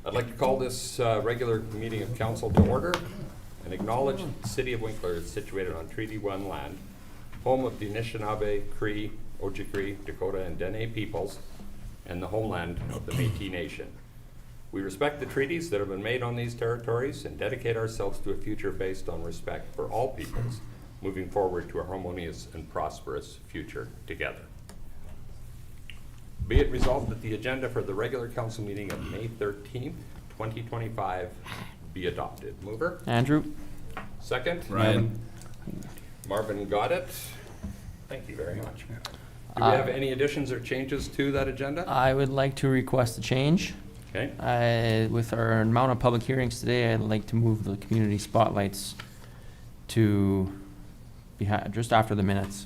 I'd like to call this regular meeting of council to order and acknowledge the city of Winkler is situated on Treaty 1 land, home of the Anishinaabe, Cree, Ojibwe, Dakota, and Dene peoples, and the homeland of the Métis Nation. We respect the treaties that have been made on these territories and dedicate ourselves to a future based on respect for all peoples, moving forward to a harmonious and prosperous future together. Be it resolved that the agenda for the regular council meeting of May 13th, 2025 be adopted. Mover? Andrew? Second? Ryan. Marvin got it. Thank you very much. Do we have any additions or changes to that agenda? I would like to request a change. Okay. With our amount of public hearings today, I'd like to move the community spotlights to just after the minutes,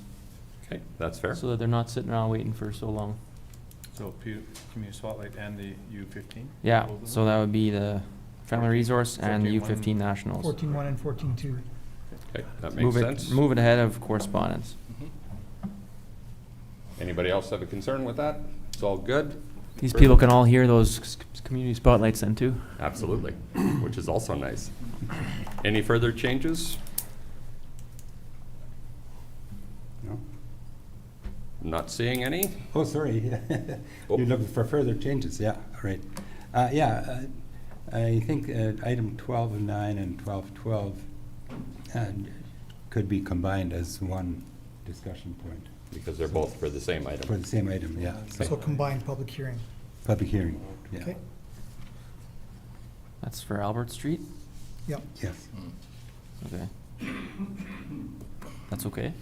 Okay, that's fair. so that they're not sitting around waiting for so long. So Community Spotlight and the U15? Yeah, Both of so them? that would be the Family Resource and the 14-1. U15 Nationals. 14.1 and 14.2. Okay, that makes sense. Move it ahead of correspondence. Anybody else have a concern with that? It's all good? These people can all hear those community spotlights then too. Absolutely, which is also nice. Any further changes? No. Not seeing any? Oh, sorry. Oh. You're looking for further changes, yeah, all right. I think item 12.9 and 12.12 could be combined as one discussion point Because they're both for the same for item. the same item, yeah. So combined public hearing. Public hearing, yeah. Okay. That's for Albert Street? Yep. Yes. Okay. That's okay?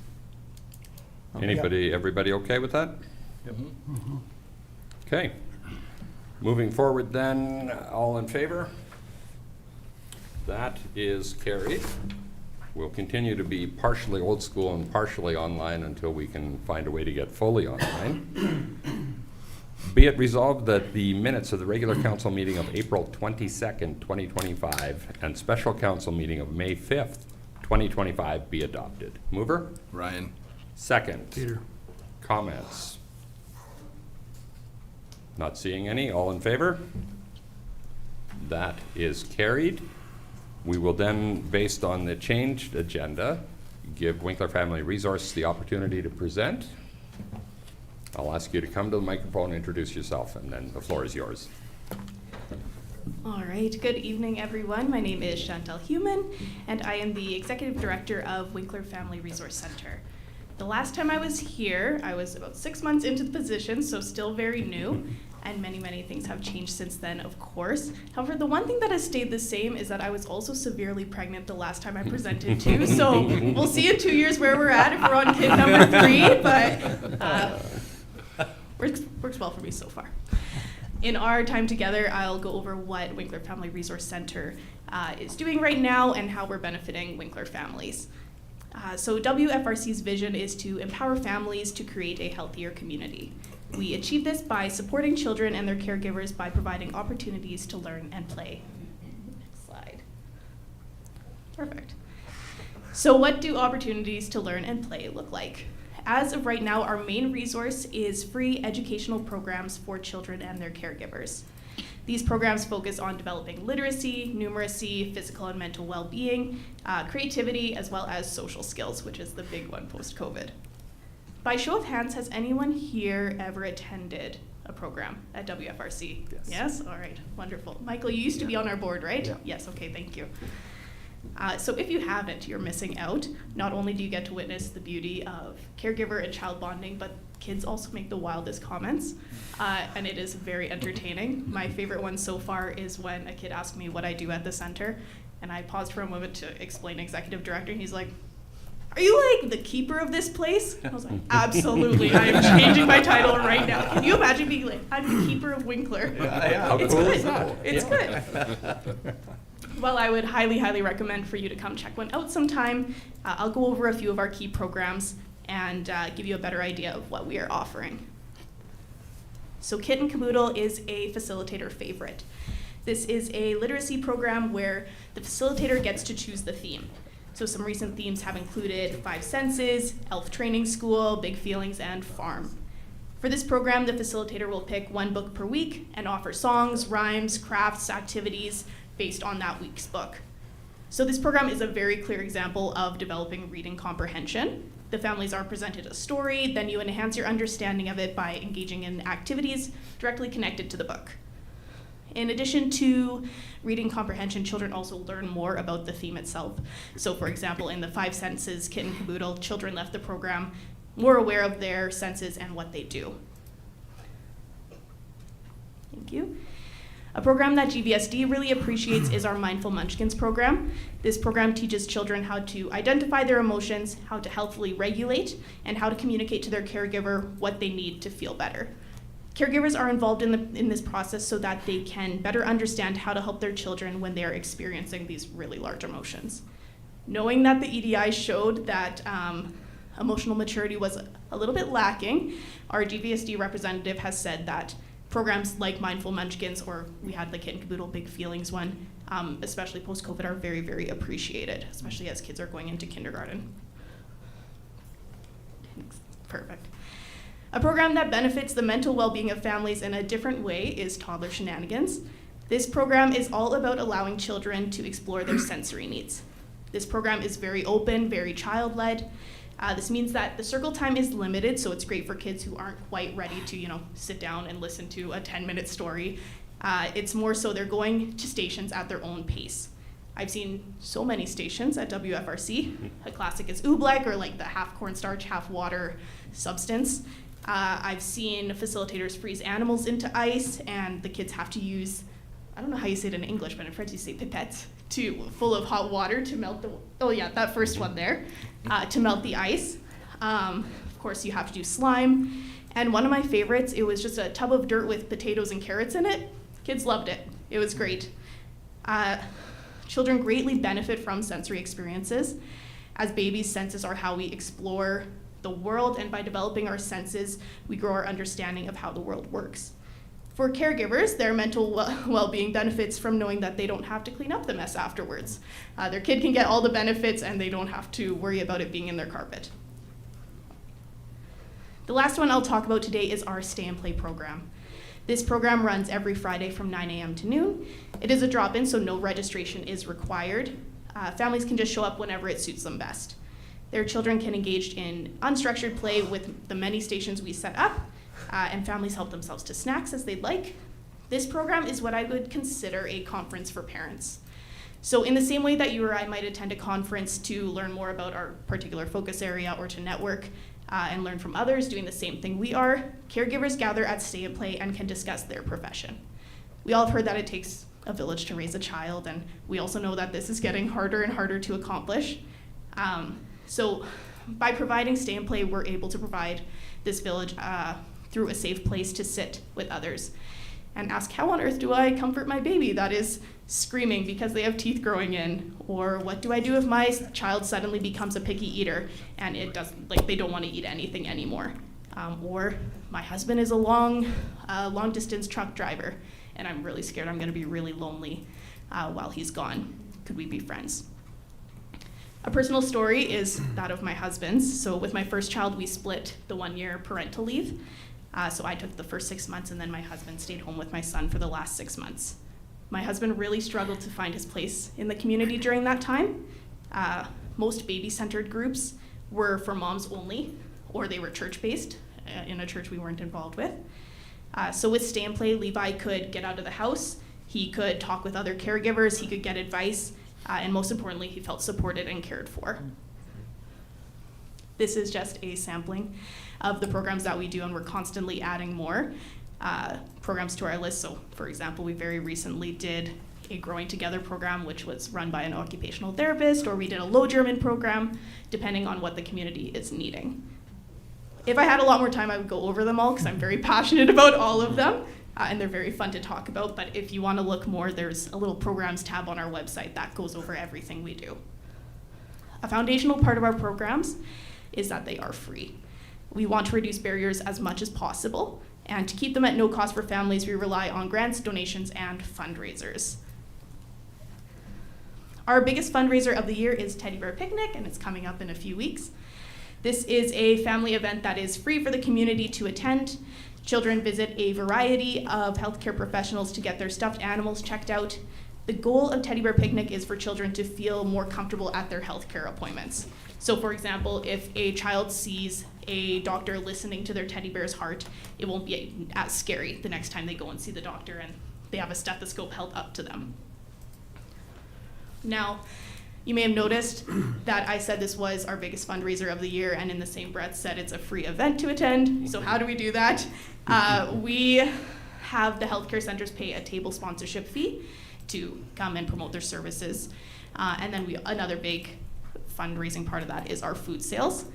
Okay. Everybody okay with that? Yep. Okay. Moving forward then, all in favor? That is carried. We'll continue to be partially old school and partially online until we can find a way to get fully online. Be it resolved that the minutes of the regular council meeting of April 22nd, 2025, and special council meeting of May 5th, 2025 be adopted. Mover? Ryan. Second. Peter. Comments? Not seeing any. All in favor? That is carried. We will then, based on the changed agenda, give Winkler Family Resource the opportunity to present. I'll ask you to come to the microphone and introduce yourself, and then the floor is yours. All right, good evening, everyone. My name is Chantel Human, and I am the Executive Director of Winkler Family Resource Center. The last time I was here, I was about 6 months into the position, so still very new, and many, many things have changed since then, of course. However, the one thing that has stayed the same is that I was also severely pregnant the last time I presented too, so we'll see in 2 years where we're at if we're on kid number 3, but works well for me so far. In our time together, I'll go over what Winkler Family Resource Center is doing right now and how we're benefiting Winkler families. So WFRC's vision is to empower families to create a healthier community. We achieve this by supporting children and their caregivers by providing opportunities to learn and play. Next slide. Perfect. So what do opportunities to learn and play look like? As of right now, our main resource is free educational programs for children and their caregivers. These programs focus on developing literacy, numeracy, physical and mental well-being, creativity, as well as social skills, which is the big one post-COVID. By show of hands, has anyone here ever attended a program at WFRC? Yes. Yes? All right, wonderful. Michael, you used to be on our board, right? Yeah. Yes, okay, thank you. So if you haven't, you're missing out. Not only do you get to witness the beauty of caregiver and child bonding, but kids also make the wildest comments, and it is very entertaining. My favorite one so far is when a kid asked me what I do at the center, and I paused for a moment to explain executive director, and he's like, "Are you like the keeper of this place?" I was like, "Absolutely, I am changing my title right now." Can you imagine being like, "I'm the keeper of Winkler"? How It's cool good. is that? It's Yeah. good. Well, I would highly, highly recommend for you to come check one out sometime. I'll go over a few of our key programs and give you a better idea of what we are offering. So Kit and Caboodle is a facilitator favorite. This is a literacy program where the facilitator gets to choose the theme. So some recent themes have included 5 Senses, Elf Training School, Big Feelings, and Farm. For this program, the facilitator will pick one book per week and offer songs, rhymes, crafts, activities based on that week's book. So this program is a very clear example of developing reading comprehension. The families are presented a story, then you enhance your understanding of it by engaging in activities directly connected to the book. In addition to reading comprehension, children also learn more about the theme itself. So for example, in the 5 senses kit and caboodle, children left the program more aware of their senses and what they do. Thank you. A program that GVSD really appreciates is our Mindful Munchkins program. This program teaches children how to identify their emotions, how to healthfully regulate, and how to communicate to their caregiver what they need to feel better. Caregivers are involved in this process so that they can better understand how to help their children when they are experiencing these really large emotions. Knowing that the EDI showed that emotional maturity was a little bit lacking, our GVSD representative has said that programs like Mindful Munchkins, or we had the Kit and Caboodle Big Feelings one, especially post-COVID, are very, very appreciated, especially as kids are going into kindergarten. Perfect. A program that benefits the mental well-being of families in a different way is Toddler Shenanigans. This program is all about allowing children to explore their sensory needs. This program is very open, very child-led. This means that the circle time is limited, so it's great for kids who aren't quite ready to, sit down and listen to a 10-minute story. It's more so they're going to stations at their own pace. I've seen so many stations at WFRC. A classic is oobleck, or like the half cornstarch, half water substance. I've seen facilitators freeze animals into ice, and the kids have to use, I don't know how you say it in English, but in French you say pipettes, full of hot water to melt that first one there, to melt the ice. Of course, you have to do slime. And one of my favorites, it was just a tub of dirt with potatoes and carrots in it. Kids loved it. It was great. Children greatly benefit from sensory experiences. As babies, senses are how we explore the world, and by developing our senses, we grow our understanding of how the world works. For caregivers, their mental well-being benefits from knowing that they don't have to clean up the mess afterwards. Their kid can get all the benefits and they don't have to worry about it being in their carpet. The last one I'll talk about today is our Stay and Play program. This program runs every Friday from 9 a.m. to noon. It is a drop-in, so no registration is required. Families can just show up whenever it suits them best. Their children can engage in unstructured play with the many stations we set up, and families help themselves to snacks as they'd like. This program is what I would consider a conference for parents. So in the same way that you or I might attend a conference to learn more about our particular focus area or to network and learn from others doing the same thing we are, caregivers gather at Stay and Play and can discuss their profession. We all have heard that it takes a village to raise a child, and we also know that this is getting harder and harder to accomplish. So by providing Stay and Play, we're able to provide this village through a safe place to sit with others and ask, how on earth do I comfort my baby that is screaming because they have teeth growing in? Or what do I do if my child suddenly becomes a picky eater and they don't want to eat anything anymore? Or my husband is a long distance truck driver and I'm really scared I'm going to be really lonely while he's gone. Could we be friends? A personal story is that of my husband's. So with my first child, we split the 1-year parental leave. So I took the first 6 months, and then my husband stayed home with my son for the last 6 months. My husband really struggled to find his place in the community during that time. Most baby-centered groups were for moms only, or they were church-based in a church we weren't involved with. So with Stay and Play, Levi could get out of the house, he could talk with other caregivers, he could get advice, and most importantly, he felt supported and cared for. This is just a sampling of the programs that we do, and we're constantly adding more programs to our list. So, for example, we very recently did a Growing Together program, which was run by an occupational therapist, or we did a Low German program, depending on what the community is needing. If I had a lot more time, I would go over them all, because I'm very passionate about all of them, and they're very fun to talk about. But if you want to look more, there's a little programs tab on our website that goes over everything we do. A foundational part of our programs is that they are free. We want to reduce barriers as much as possible, and to keep them at no cost for families, we rely on grants, donations, and fundraisers. Our biggest fundraiser of the year is Teddy Bear Picnic, and it's coming up in a few weeks. This is a family event that is free for the community to attend. Children visit a variety of healthcare professionals to get their stuffed animals checked out. The goal of Teddy Bear Picnic is for children to feel more comfortable at their healthcare appointments. So for example, if a child sees a doctor listening to their teddy bear's heart, it won't be as scary the next time they go and see the doctor and they have a stethoscope held up to them. Now, you may have noticed that I said this was our biggest fundraiser of the year, and in the same breath said it's a free event to attend. So how do we do that? We have the healthcare centers pay a table sponsorship fee to come and promote their services. And then another big fundraising part of that is our food sales.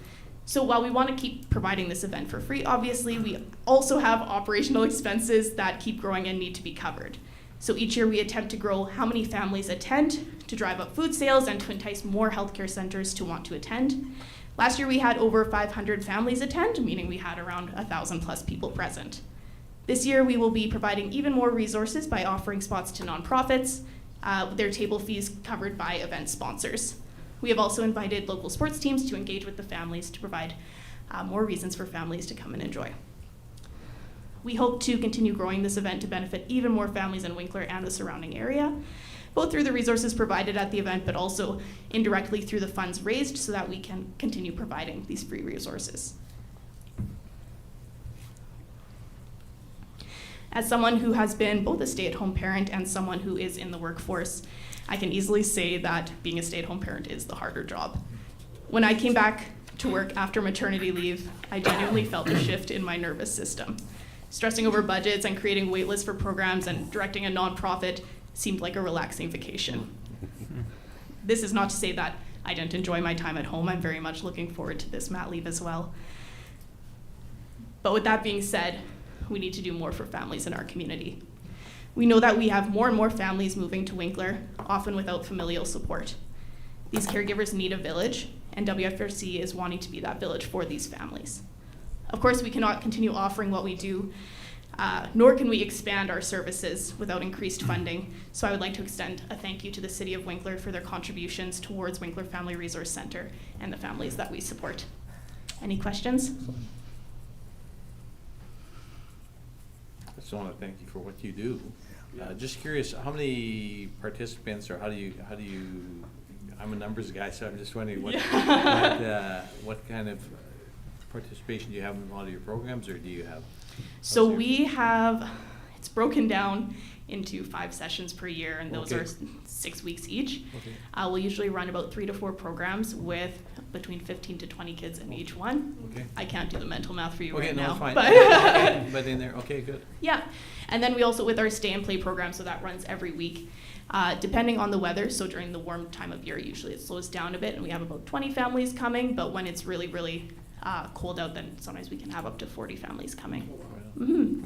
So while we want to keep providing this event for free, obviously, we also have operational expenses that keep growing and need to be covered. So each year we attempt to grow how many families attend to drive up food sales and to entice more healthcare centers to want to attend. Last year we had over 500 families attend, meaning we had around 1,000 plus people present. This year we will be providing even more resources by offering spots to nonprofits, with their table fees covered by event sponsors. We have also invited local sports teams to engage with the families to provide more reasons for families to come and enjoy. We hope to continue growing this event to benefit even more families in Winkler and the surrounding area, both through the resources provided at the event, but also indirectly through the funds raised so that we can continue providing these free resources. As someone who has been both a stay-at-home parent and someone who is in the workforce, I can easily say that being a stay-at-home parent is the harder job. When I came back to work after maternity leave, I genuinely felt a shift in my nervous system. Stressing over budgets and creating wait lists for programs and directing a nonprofit seemed like a relaxing vacation. This is not to say that I didn't enjoy my time at home. I'm very much looking forward to this mat leave as well. But with that being said, we need to do more for families in our community. We know that we have more and more families moving to Winkler, often without familial support. These caregivers need a village, and WFRC is wanting to be that village for these families. Of course, we cannot continue offering what we do, nor can we expand our services without increased funding. So I would like to extend a thank you to the City of Winkler for their contributions towards Winkler Family Resource Center and the families that we support. Any questions? I just want to thank you for what you do. Just curious, how many participants, or how do you? I'm a numbers guy, so I'm just wondering what kind of participation do you have in a lot of your programs, or do you have? So we have, it's broken down into 5 sessions per year, and those Okay. are 6 weeks each. Okay. We'll usually run about 3 to 4 programs with between 15 to 20 kids in each one. Okay. I can't do the mental math for you Okay, right no, now. it's fine. But Okay, but in there, okay, good. yeah, and then we also, with our stay and play program, so that runs every week. Depending on the weather, so during the warm time of year, usually it slows down a bit, and we have about 20 families coming, but when it's really, really cold out, then sometimes we can have up to 40 families coming.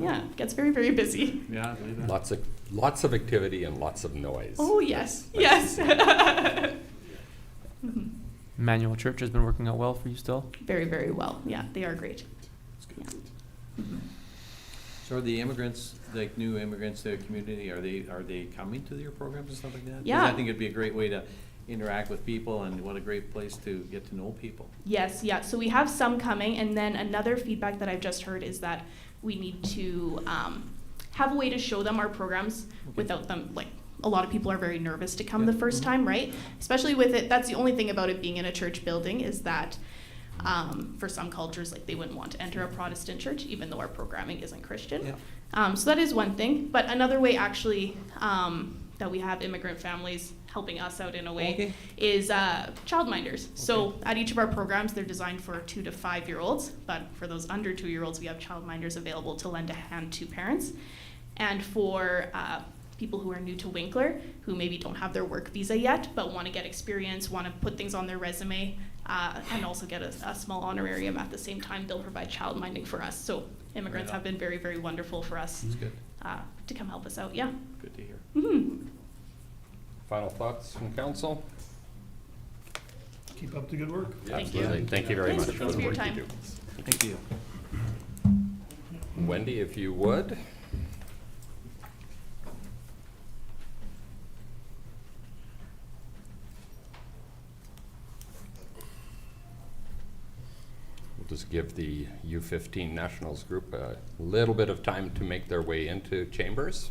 Yeah, it gets very, very busy. Yeah, I believe that. Lots of activity and lots of noise. Oh, yes, Nice to yes. Emmanuel Church has been working out well for you still? Very, very well. Yeah, they are great. So are the immigrants, like new immigrants to the community, are they coming to your programs and stuff like that? 'Cause Yeah. I think it'd be a great way to interact with people, and what a great place to get to know people. Yes, yeah. So we have some coming, and then another feedback that I've just heard is that we need to have a way to show them our programs without them, like, a lot of people are very nervous to come Yeah. the first time, right? Especially with it, that's the only thing about it being in a church building is that for some cultures, like, they wouldn't want to enter a Protestant church, even though our programming isn't Christian. Yeah. So that is one thing. But another way, actually, that we have immigrant families helping us out in a way Okay. is childminders. So at each of our programs, they're designed for 2 to 5 year olds, but for those under 2 year olds, we have childminders available to lend a hand to parents. And for people who are new to Winkler, who maybe don't have their work visa yet, but want to get experience, want to put things on their resume, and also get a small honorarium at the same time, they'll provide childminding for us. So immigrants Right on. have been very, very wonderful for us That's good. to come help us out. Yeah. Good to hear. Mhm. Final thoughts from council? Keep up the good work. Thank you. Absolutely. Thank you very Thanks much for for the your work you time. do. Thank you. Wendy, if you would. Just give the U15 Nationals group a little bit of time to make their way into chambers.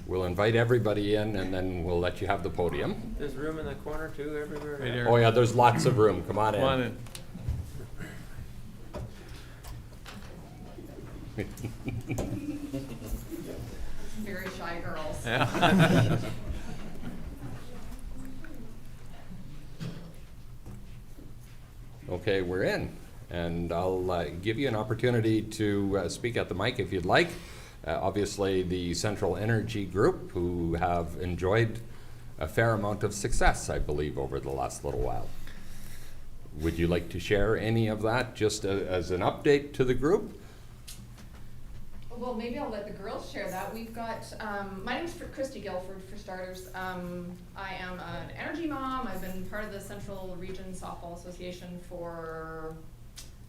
We'll invite everybody in, and then we'll let you have the podium. There's room in the corner too, everywhere? Right here. Oh yeah, there's lots of room. Come on in. Come on in. Very shy girls. Yeah. Okay, we're in, and I'll give you an opportunity to speak at the mic if you'd like. Obviously, the Central Energy Group, who have enjoyed a fair amount of success, I believe, over the last little while. Would you like to share any of that just as an update to the group? Well, maybe I'll let the girls share that. We've got, my name's Christy Guilford, for starters. I am an energy mom. I've been part of the Central Region Softball Association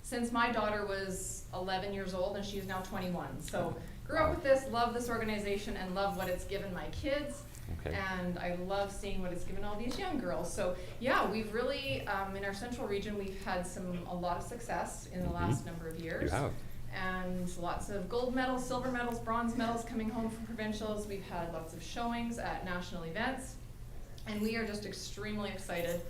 since my daughter was 11 years old, and she's now 21. So grew up with this, love this organization, and love what it's given my kids. Okay. And I love seeing what it's given all these young girls. So yeah, we've really, in our Central Region, we've had a lot of success in the last number of years. You have. And lots of gold medals, silver medals, bronze medals coming home from provincials. We've had lots of showings at national events. And we are just extremely excited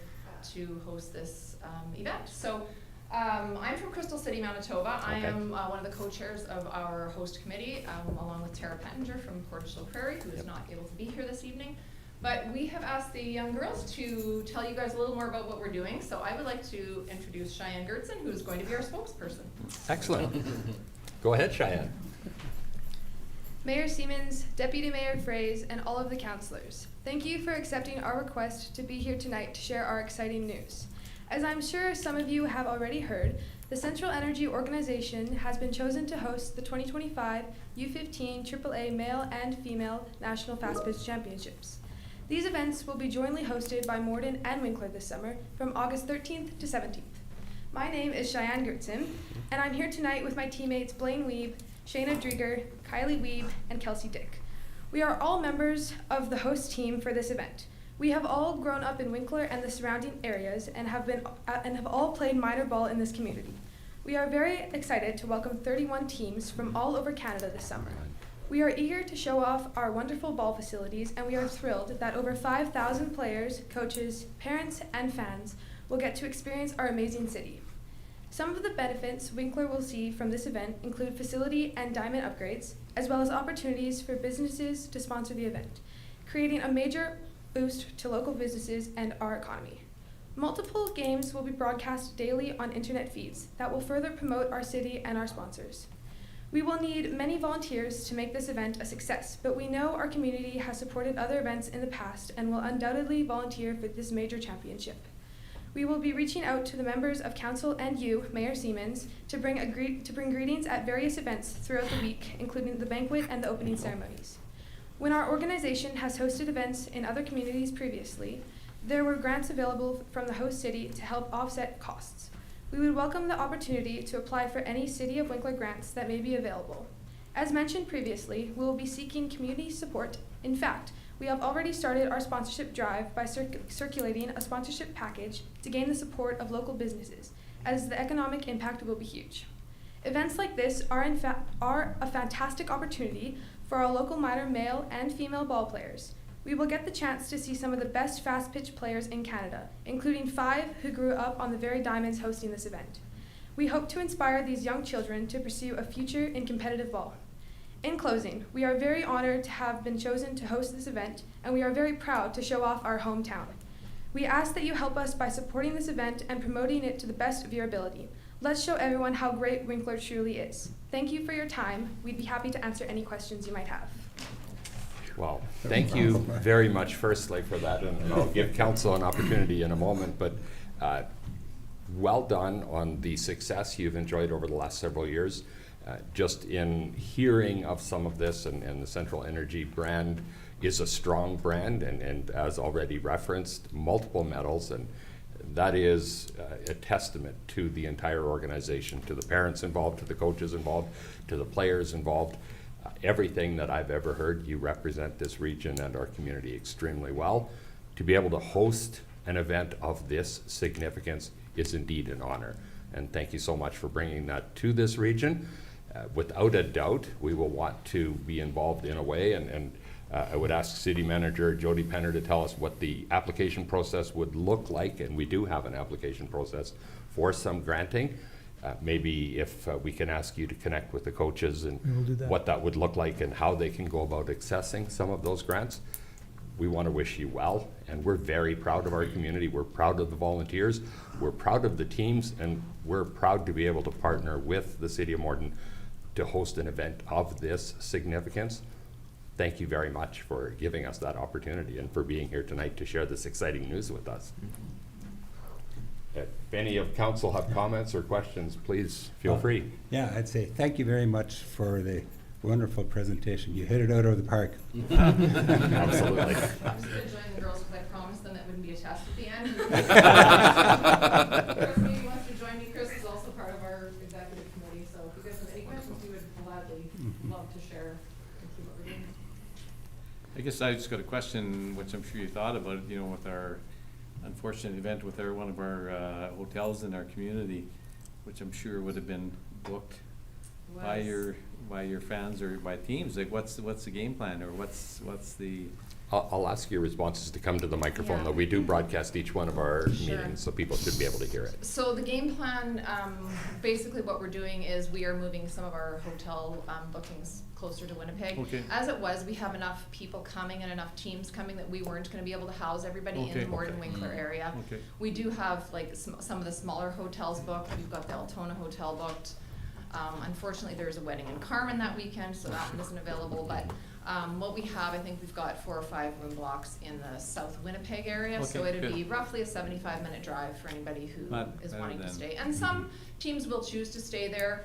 to host this event. So I'm from Crystal City, Manitoba. I am one of the co-chairs of our host committee, along with Tara Pettinger from Portage-la Prairie, who is not able to be here this evening. But we have asked the young girls to tell you guys a little more about what we're doing. So I would like to introduce Cheyenne Gertzen, who is going to be our spokesperson. Excellent. Go ahead, Cheyenne. Mayor Siemens, Deputy Mayor Fraze, and all of the councillors, thank you for accepting our request to be here tonight to share our exciting news. As I'm sure some of you have already heard, the Central Energy Organization has been chosen to host the 2025 U15 AAA Male and Female National Fast Pitch Championships. These events will be jointly hosted by Morden and Winkler this summer from August 13th to 17th. My name is Cheyenne Gertzen, and I'm here tonight with my teammates Blaine Weeb, Shayna Drieger, Kylie Weeb, and Kelsey Dick. We are all members of the host team for this event. We have all grown up in Winkler and the surrounding areas and have all played minor ball in this community. We are very excited to welcome 31 teams from all over Canada this summer. We are eager to show off our wonderful ball facilities, and we are thrilled that over 5,000 players, coaches, parents, and fans will get to experience our amazing city. Some of the benefits Winkler will see from this event include facility and diamond upgrades, as well as opportunities for businesses to sponsor the event, creating a major boost to local businesses and our economy. Multiple games will be broadcast daily on internet feeds that will further promote our city and our sponsors. We will need many volunteers to make this event a success, but we know our community has supported other events in the past and will undoubtedly volunteer for this major championship. We will be reaching out to the members of council and you, Mayor Siemens, to bring greetings at various events throughout the week, including the banquet and the opening ceremonies. When our organization has hosted events in other communities previously, there were grants available from the host city to help offset costs. We would welcome the opportunity to apply for any City of Winkler grants that may be available. As mentioned previously, we will be seeking community support. In fact, we have already started our sponsorship drive by circulating a sponsorship package to gain the support of local businesses, as the economic impact will be huge. Events like this are a fantastic opportunity for our local minor male and female ball players. We will get the chance to see some of the best fast pitch players in Canada, including 5 who grew up on the very diamonds hosting this event. We hope to inspire these young children to pursue a future in competitive ball. In closing, we are very honored to have been chosen to host this event, and we are very proud to show off our hometown. We ask that you help us by supporting this event and promoting it to the best of your ability. Let's show everyone how great Winkler truly is. Thank you for your time. We'd be happy to answer any questions you might have. Well, thank you very much, firstly, for that, and I'll give council an opportunity in a moment, but well done on the success you've enjoyed over the last several years. Just in hearing of some of this, and the Central Energy brand is a strong brand, and as already referenced, multiple medals, and that is a testament to the entire organization, to the parents involved, to the coaches involved, to the players involved. Everything that I've ever heard, you represent this region and our community extremely well. To be able to host an event of this significance is indeed an honor. And thank you so much for bringing that to this region. Without a doubt, we will want to be involved in a way, and I would ask City Manager Jody Penner to tell us what the application process would look like, and we do have an application process for some granting. Maybe if we can ask you to connect with the coaches and We will do that. what that would look like and how they can go about accessing some of those grants. We want to wish you well, and we're very proud of our community. We're proud of the volunteers. We're proud of the teams, and we're proud to be able to partner with the City of Morden to host an event of this significance. Thank you very much for giving us that opportunity and for being here tonight to share this exciting news with us. If any of council have comments or questions, please feel free. Yeah, I'd say thank you very much for the wonderful presentation. You hit it out of the park. Absolutely. I'm just gonna join the girls because I promised them it wouldn't be a test at the end. Chris maybe wants to join me. Chris is also part of our executive committee, so if you guys have any questions, we would gladly love to share and see what we're doing. I guess I just got a question, which I'm sure you thought about, you know, with our unfortunate event with one of our hotels in our community, which I'm sure would have been booked by your fans or by teams. Like, what's the game plan, or what's the? I'll ask your responses to come to the microphone, Yeah. though we do broadcast each one of our Sure. meetings, so people should be able to hear it. So the game plan, basically what we're doing is we are moving some of our hotel bookings closer to Winnipeg. Okay. As it was, we have enough people coming and enough teams coming that we weren't gonna be able to house everybody in Okay. the Morden Okay. Winkler area. Okay. We do have like some of the smaller hotels booked. We've got the Altona Hotel booked. Unfortunately, there's a wedding in Carmen that weekend, so that one isn't available, but what we have, I think we've got 4 or 5 room blocks in the South Winnipeg area, so Okay, it'd good. be roughly a 75-minute drive for anybody who Not is better wanting to than- stay. And some teams will choose to stay there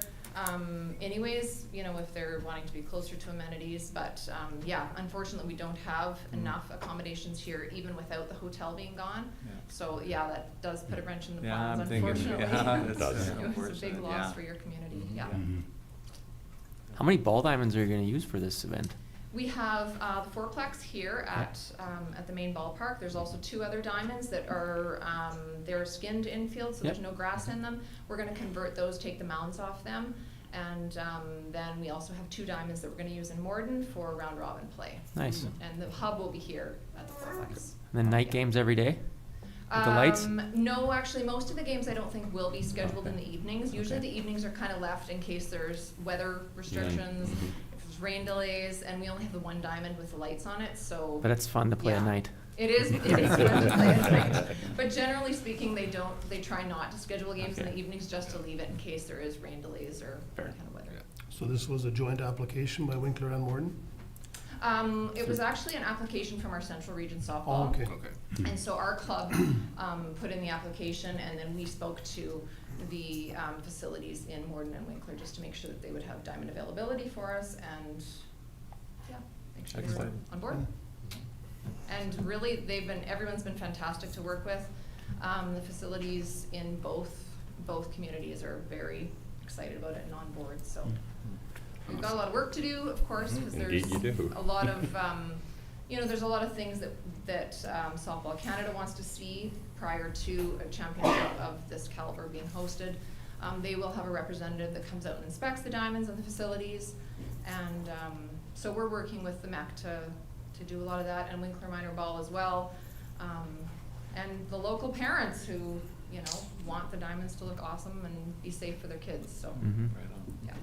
anyways, you know, if they're wanting to be closer to amenities, but yeah, unfortunately, we don't have enough accommodations here, even without the hotel being gone. Yeah. So yeah, that does put a wrench in the Yeah, plans, I'm thinking, unfortunately. yeah, It does. It was a unfortunate, big loss yeah. for your community, yeah. Mhm. How many ball diamonds are you gonna use for this event? We have the fourplex here at the main ballpark. There's also 2 other diamonds that are, they're skinned infield, so there's Yep. no grass in them. We're gonna convert those, take the mounds off them. And then we also have 2 diamonds that we're gonna use in Morden for round robin play. Nice. And the hub will be here at the fourplex. And then night games every day? With the lights? No, actually, most of the games I don't think will be scheduled in Okay. the evenings. Usually Okay. the evenings are kind of left in case there's weather restrictions, if there's rain delays, and we only have the 1 diamond with the lights on it, so. But it's fun to play at Yeah. night. It is fun to play at night. But generally speaking, they try not to schedule games in the Okay. evenings just to leave it in case there is rain delays or Fair. any kind of weather. So this was a joint application by Winkler and Morden? It was actually an application from our Central Region Oh, softball. okay. And so our club put in the application, and then we spoke to the facilities in Morden and Winkler just to make sure that they would have diamond availability for us, and yeah, make sure they were Excellent. on board. And really, everyone's been fantastic to work with. The facilities in both communities are very excited about it and on board, so. We've got a lot of work to do, of course, because Indeed there's you do. a lot of, there's a lot of things that Softball Canada wants to see prior to a championship of this caliber being hosted. They will have a representative that comes out and inspects the diamonds and the facilities, and so we're working with the MAC to do a lot of that, and Winkler Minor Ball as well, and the local parents who, want the diamonds to look awesome and be safe for their kids, so, Mhm. Right on. yeah.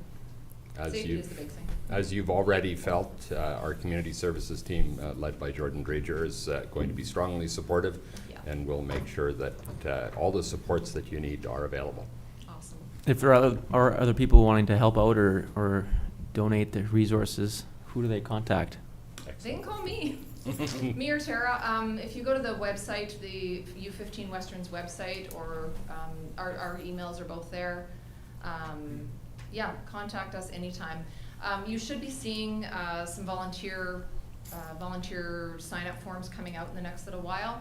As Safety you've- is the big thing. As you've already felt, our community services team, led by Jordan Drager, is going to be strongly supportive, Yeah. and we'll make sure that all the supports that you need are available. Awesome. If there are other people wanting to help out or donate their resources, who do they contact? They can call me. Me or Tara. If you go to the website, the U15 Western's website, or our emails are both there. Yeah, contact us anytime. You should be seeing some volunteer sign-up forms coming out in the next little while.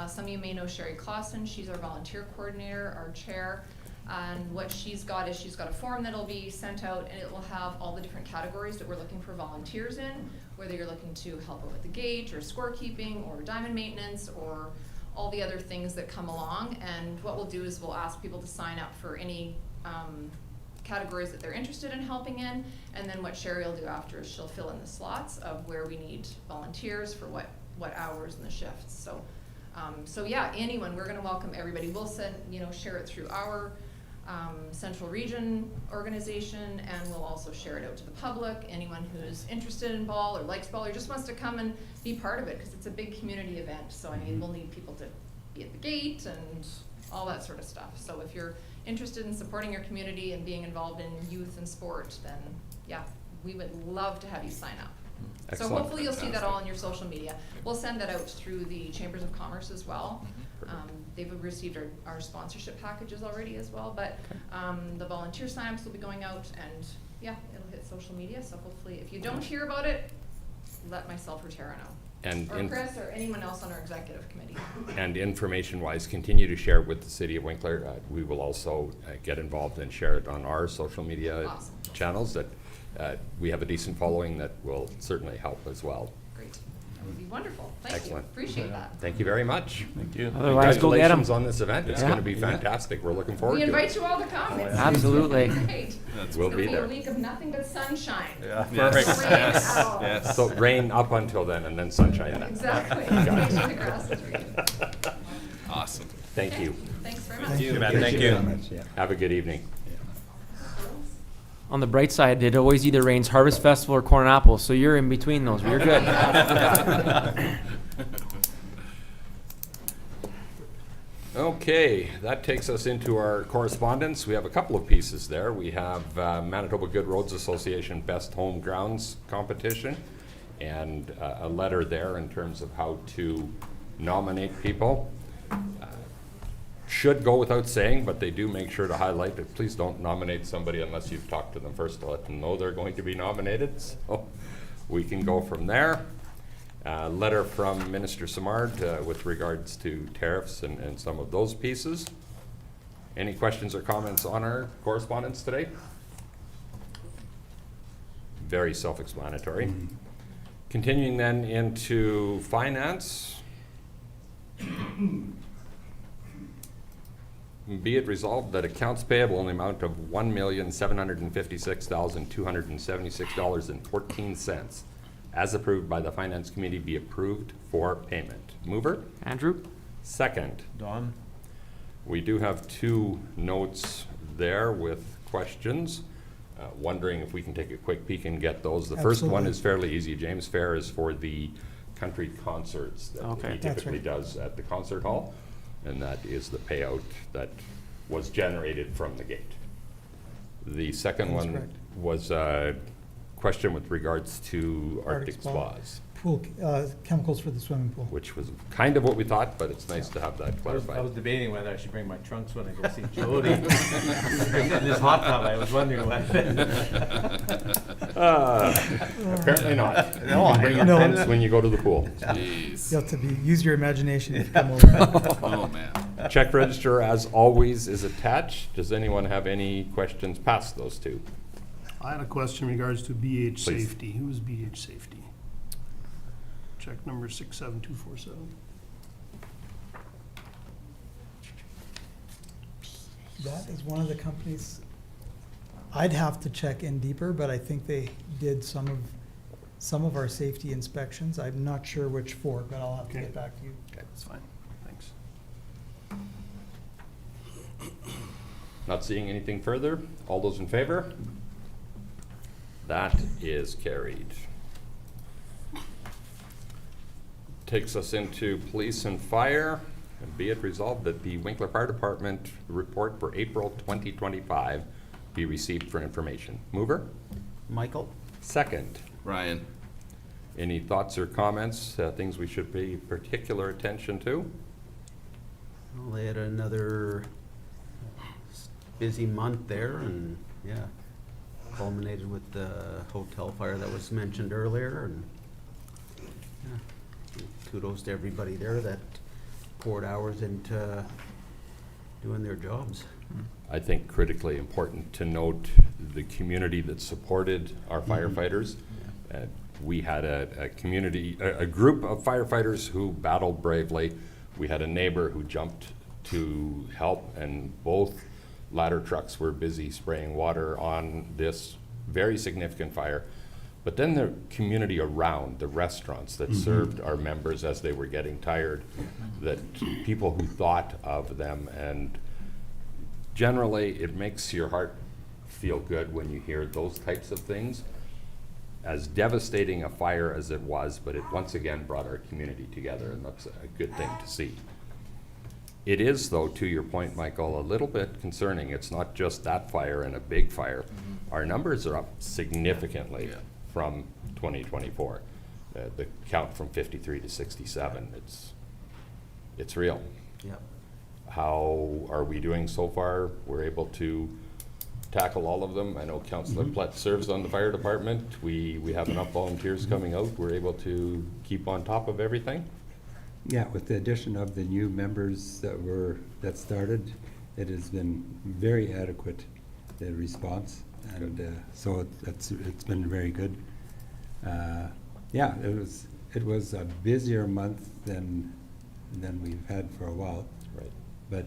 Some of you may know Sherry Clausen. She's our volunteer coordinator, our chair. And what she's got is she's got a form that'll be sent out, and it will have all the different categories that we're looking for volunteers in, whether you're looking to help out with the gate or scorekeeping or diamond maintenance or all the other things that come along. And what we'll do is we'll ask people to sign up for any categories that they're interested in helping in, and then what Sherry will do after is she'll fill in the slots of where we need volunteers for what hours and the shifts. So yeah, anyone, we're gonna welcome everybody. We'll send, share it through our Central Region organization, and we'll also share it out to the public. Anyone who's interested in ball or likes ball or just wants to come and be part of it, because it's a big community event. So I mean, we'll need people to be at the gate and all that sort of stuff. So if you're interested in supporting your community and being involved in youth and sport, then yeah, we would love to have you sign up. Excellent. So hopefully you'll see that all on your social media. We'll send that out through the Chambers of Commerce as well. They've received our sponsorship packages already as well, but the volunteer signups will be going out, and yeah, it'll hit social media. So hopefully if you don't hear about it, let myself or Tara know. Or Chris or anyone else on our executive committee. And information-wise, continue to share with the City of Winkler. We will also get involved and share it on our social media channels that we have a decent following that will certainly help as well. Great. That would be wonderful. Thank Excellent. you. Appreciate that. Thank you very much. Thank you. Otherwise, go get 'em. Congratulations on this event. It's Yeah. going to be fantastic. We're looking forward We to invite it. you all to come. It's Absolutely. great. We'll It'll be be there. a week of nothing but sunshine. Yeah, No perfect. rain at all. Yes. So rain up until then and then sunshine then. Exactly. Make sure the grass is green. Awesome. Thank you. Thanks very much. Thank you. Thank very you. much, yeah. Have a good evening. On the bright side, it always either rains Harvest Festival or corn apples, so you're in between those. You're good. Okay, that takes us into our correspondence. We have a couple of pieces there. We have Manitoba Good Roads Association Best Home Grounds Competition, and a letter there in terms of how to nominate people. Should go without saying, but they do make sure to highlight that please don't nominate somebody unless you've talked to them first to let them know they're going to be nominated. So we can go from there. Letter from Minister Simard with regards to tariffs and some of those pieces. Any questions or comments on our correspondence today? Very self-explanatory. Continuing then into finance. Be it resolved that accounts payable in the amount of $1,756,276.14 as approved by the Finance Committee be approved for payment. Mover? Andrew? Second. Don? We do have two notes there with questions. Wondering if we can take a quick peek and get those. The first one Absolutely. is fairly easy. James Fair is for the country concerts that Okay. he That's typically right. does at the concert hall. And that is the payout that was generated from the gate. The second That's one correct. was a question with regards to Arctic Spa. spas, Pool, chemicals for the swimming pool. which was kind of what we thought, but it's nice to have that I was clarified. debating whether I should bring my trunks when I go see Jody. In this hot tub, I was wondering what. Apparently not. You No, can bring your No. tents when you go to the pool. You have to use your imagination if you come over. Oh, man. Check register, as always, is attached. Does anyone have any questions past those two? I had a question in regards to BH Please. Safety. Who is BH Safety? Check number 67247. That is one of the companies, I'd have to check in deeper, but I think they did some of our safety inspections. I'm not sure which for, but I'll have to Okay. get back to you. That's fine. Thanks. Not seeing anything further. All those in favor? That is carried. Takes us into police and fire. And be it resolved that the Winkler Fire Department report for April 2025 be received for information. Mover? Michael? Second. Ryan? Any thoughts or comments, things we should pay particular attention to? Well, they had another busy month there, and yeah, culminated with the hotel fire that was mentioned earlier, and yeah, kudos to everybody there that poured hours into doing their jobs. I think critically important to note the community that supported our firefighters. We had a group of firefighters who battled bravely. We had a neighbor who jumped to help, and both ladder trucks were busy spraying water on this very significant fire. But then the community around, the restaurants that served our members as they were getting tired, that people who thought of them, and generally it makes your heart feel good when you hear those types of things. As devastating a fire as it was, but it once again brought our community together, and that's a good thing to see. It is, though, to your point, Michael, a little bit concerning. It's not just that fire and a big fire. Our numbers are up significantly from 2024. The count from 53 to 67, it's real. Yep. How are we doing so far? We're able to tackle all of them. I know Councillor Plett serves on the fire department. We have enough volunteers coming out. We're able to keep on top of everything. Yeah, with the addition of the new members that started, it has been very adequate, the response, and so it's been very good. Yeah, it was a busier month than we've had for a while. Right. But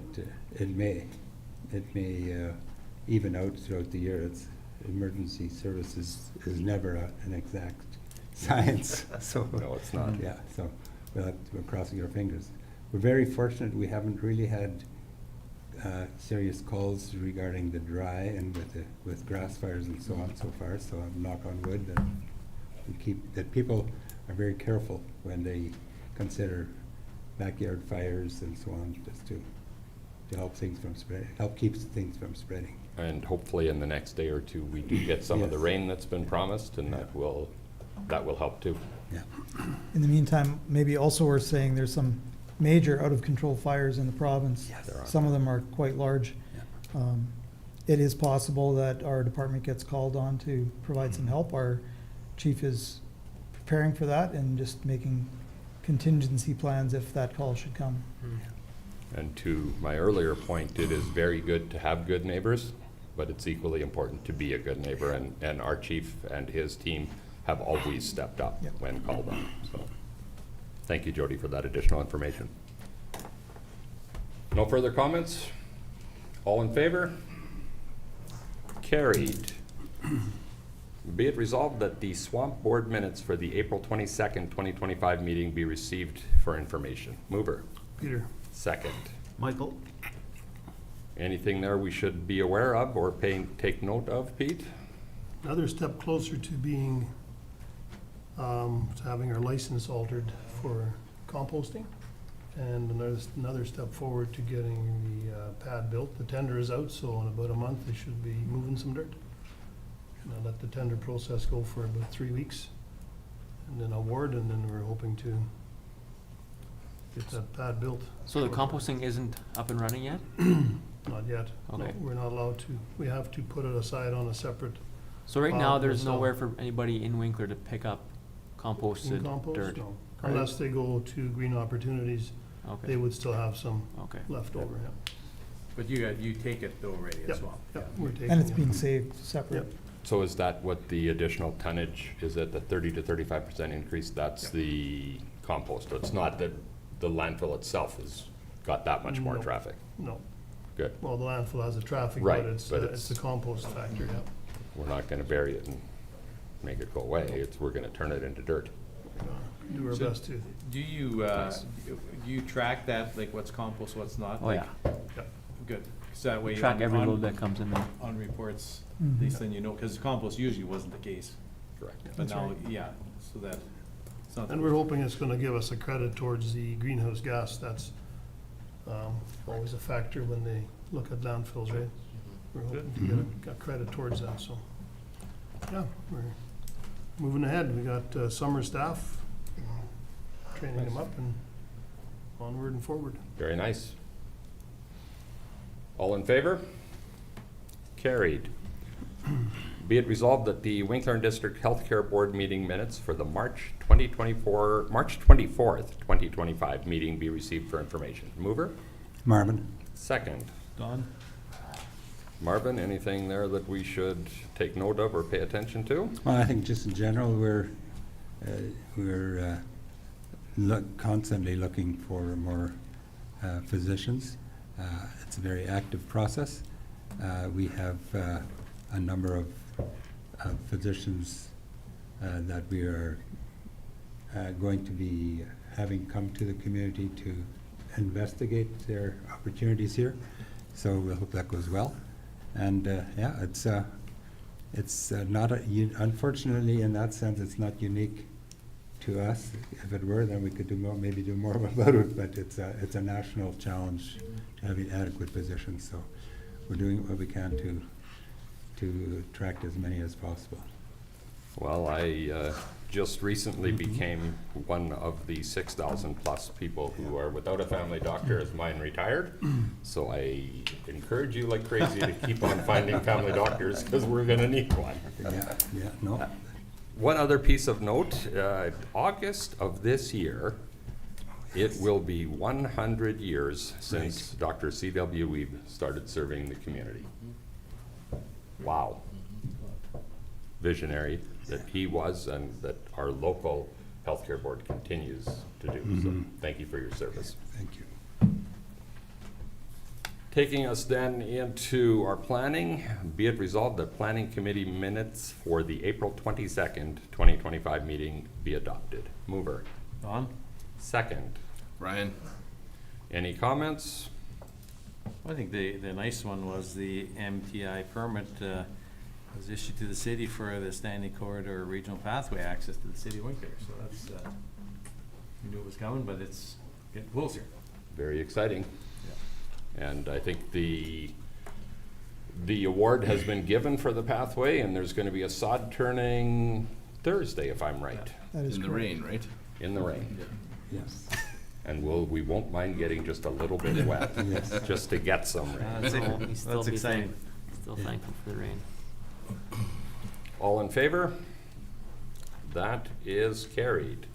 it may even out throughout the year. Emergency services is never an exact science. So No, it's not. yeah, so we're crossing our fingers. We're very fortunate. We haven't really had serious calls regarding the dry and with grass fires and so on so far. So I'm knock on wood that people are very careful when they consider backyard fires and so on, just to help things from help keep things from spreading. And hopefully in the next day or two, we do get some of the Yes. rain that's been promised, and that will help too. Yeah. In the meantime, maybe also we're saying there's some major out-of-control fires in the province. Yes. There are. Some of them are quite large. Yeah. It is possible that our department gets called on to provide some help. Our chief is preparing for that and just making contingency plans if that call should come. And to my earlier point, it is very good to have good neighbors, but it's equally important to be a good neighbor, and our chief and his team have always stepped up Yep. when called on. So, thank you, Jody, for that additional information. No further comments? All in favor? Carried. Be it resolved that the Swamp Board minutes for the April 22nd, 2025 meeting be received for information. Mover. Peter. Second. Michael? Anything there we should be aware of or take note of, Pete? Another step closer to being, to having our license altered for composting. And another step forward to getting the pad built. The tender is out, so in about a month, they should be moving some dirt. And I'll let the tender process go for about 3 weeks. And then award, and then we're hoping to get that pad built. So the composting isn't up and running yet? Not yet. No, Okay. we're not allowed to. We have to put it aside on a separate So right now, there's so- nowhere for anybody in Winkler to pick up composted compost, dirt? no. Unless they go to Green Opportunities, they Okay, would still have some okay. left over, yeah. But you take it already as Yep, well? yep, we're taking And it's it. being saved separate. Yep. So is that what the additional tonnage, is it the 30 to 35% increase? That's Yep. the compost. It's not that the landfill itself has got that much more No. traffic. No, Good. well, the landfill has the traffic, Right, but it's but the compost factor, yeah. We're not gonna bury it and make it go away. We're gonna turn it into dirt. Do our So- best to, Do you track that, like what's compost, what's not? Oh, Like, yeah. Good, so that way. Track on- every on- load that comes in there. On reports, Mhm. at least then you know, because compost usually wasn't the case, Correct. but That's now, right. yeah, so that, it's not. and we're hoping it's gonna give us a credit towards the greenhouse gas. That's always a factor when they look at landfills, right? We're hoping to get a credit towards that, so. Yeah, we're moving ahead. We got summer staff, training them up and onward and forward. Very nice. All in favor? Carried. Be it resolved that the Winkler and District Healthcare Board meeting minutes for the March 24th, 2025 meeting be received for information. Mover? Marvin? Second. Don? Marvin, anything there that we should take note of or pay attention to? Well, I think just in general, we're constantly looking for more physicians. It's a very active process. We have a number of physicians that we are going to be having come to the community to investigate their opportunities here. So we hope that goes well. And yeah, it's not unfortunately in that sense, it's not unique to us. If it were, then we could do more, maybe do more about it. But it's a national challenge to having adequate physicians. So we're doing what we can to attract as many as possible. Well, I just recently became one of the 6,000 plus people who are without a family doctor as mine retired. So I encourage you like crazy to keep on finding family doctors because we're going to need one. Yeah, no. One other piece of note, August of this year, it will be 100 years since Dr. C.W. Weeb started serving the community. Wow. Visionary that he was and that our local healthcare board continues to do. So thank you for your service. Thank you. Taking us then into our planning, be it resolved that planning committee minutes for the April 22nd, 2025 meeting be adopted. Mover. Don? Second. Ryan? Any comments? I think the nice one was the MTI permit was issued to the city for the Stanley Corridor Regional Pathway access to the city of Winkler. So that's, we knew it was coming, but it's getting closer. Very exciting. And I think the award has been given for the pathway, and there's going to be a sod turning Thursday, if I'm right. That is In the correct. rain, right? In the rain. Yes. And we won't mind getting just a little bit wet, Yes. just to get some rain. That's exciting. Still thankful for the rain. All in favor? That is carried.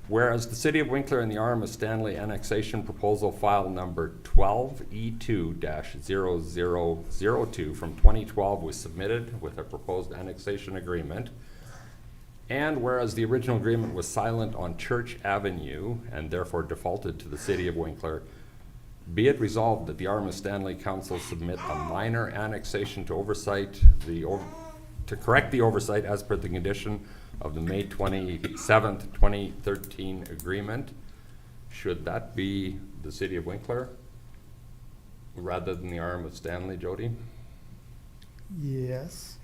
Whereas the City of Winkler and the Arm of Stanley annexation proposal file number 12E2-0002 from 2012 was submitted with a proposed annexation agreement. And whereas the original agreement was silent on Church Avenue and therefore defaulted to the City of Winkler, be it resolved that the Arm of Stanley Council submit a minor annexation to to correct the oversight as per the condition of the May 27th, 2013 agreement. Should that be the City of Winkler rather than the Arm of Stanley, Jody? Yes.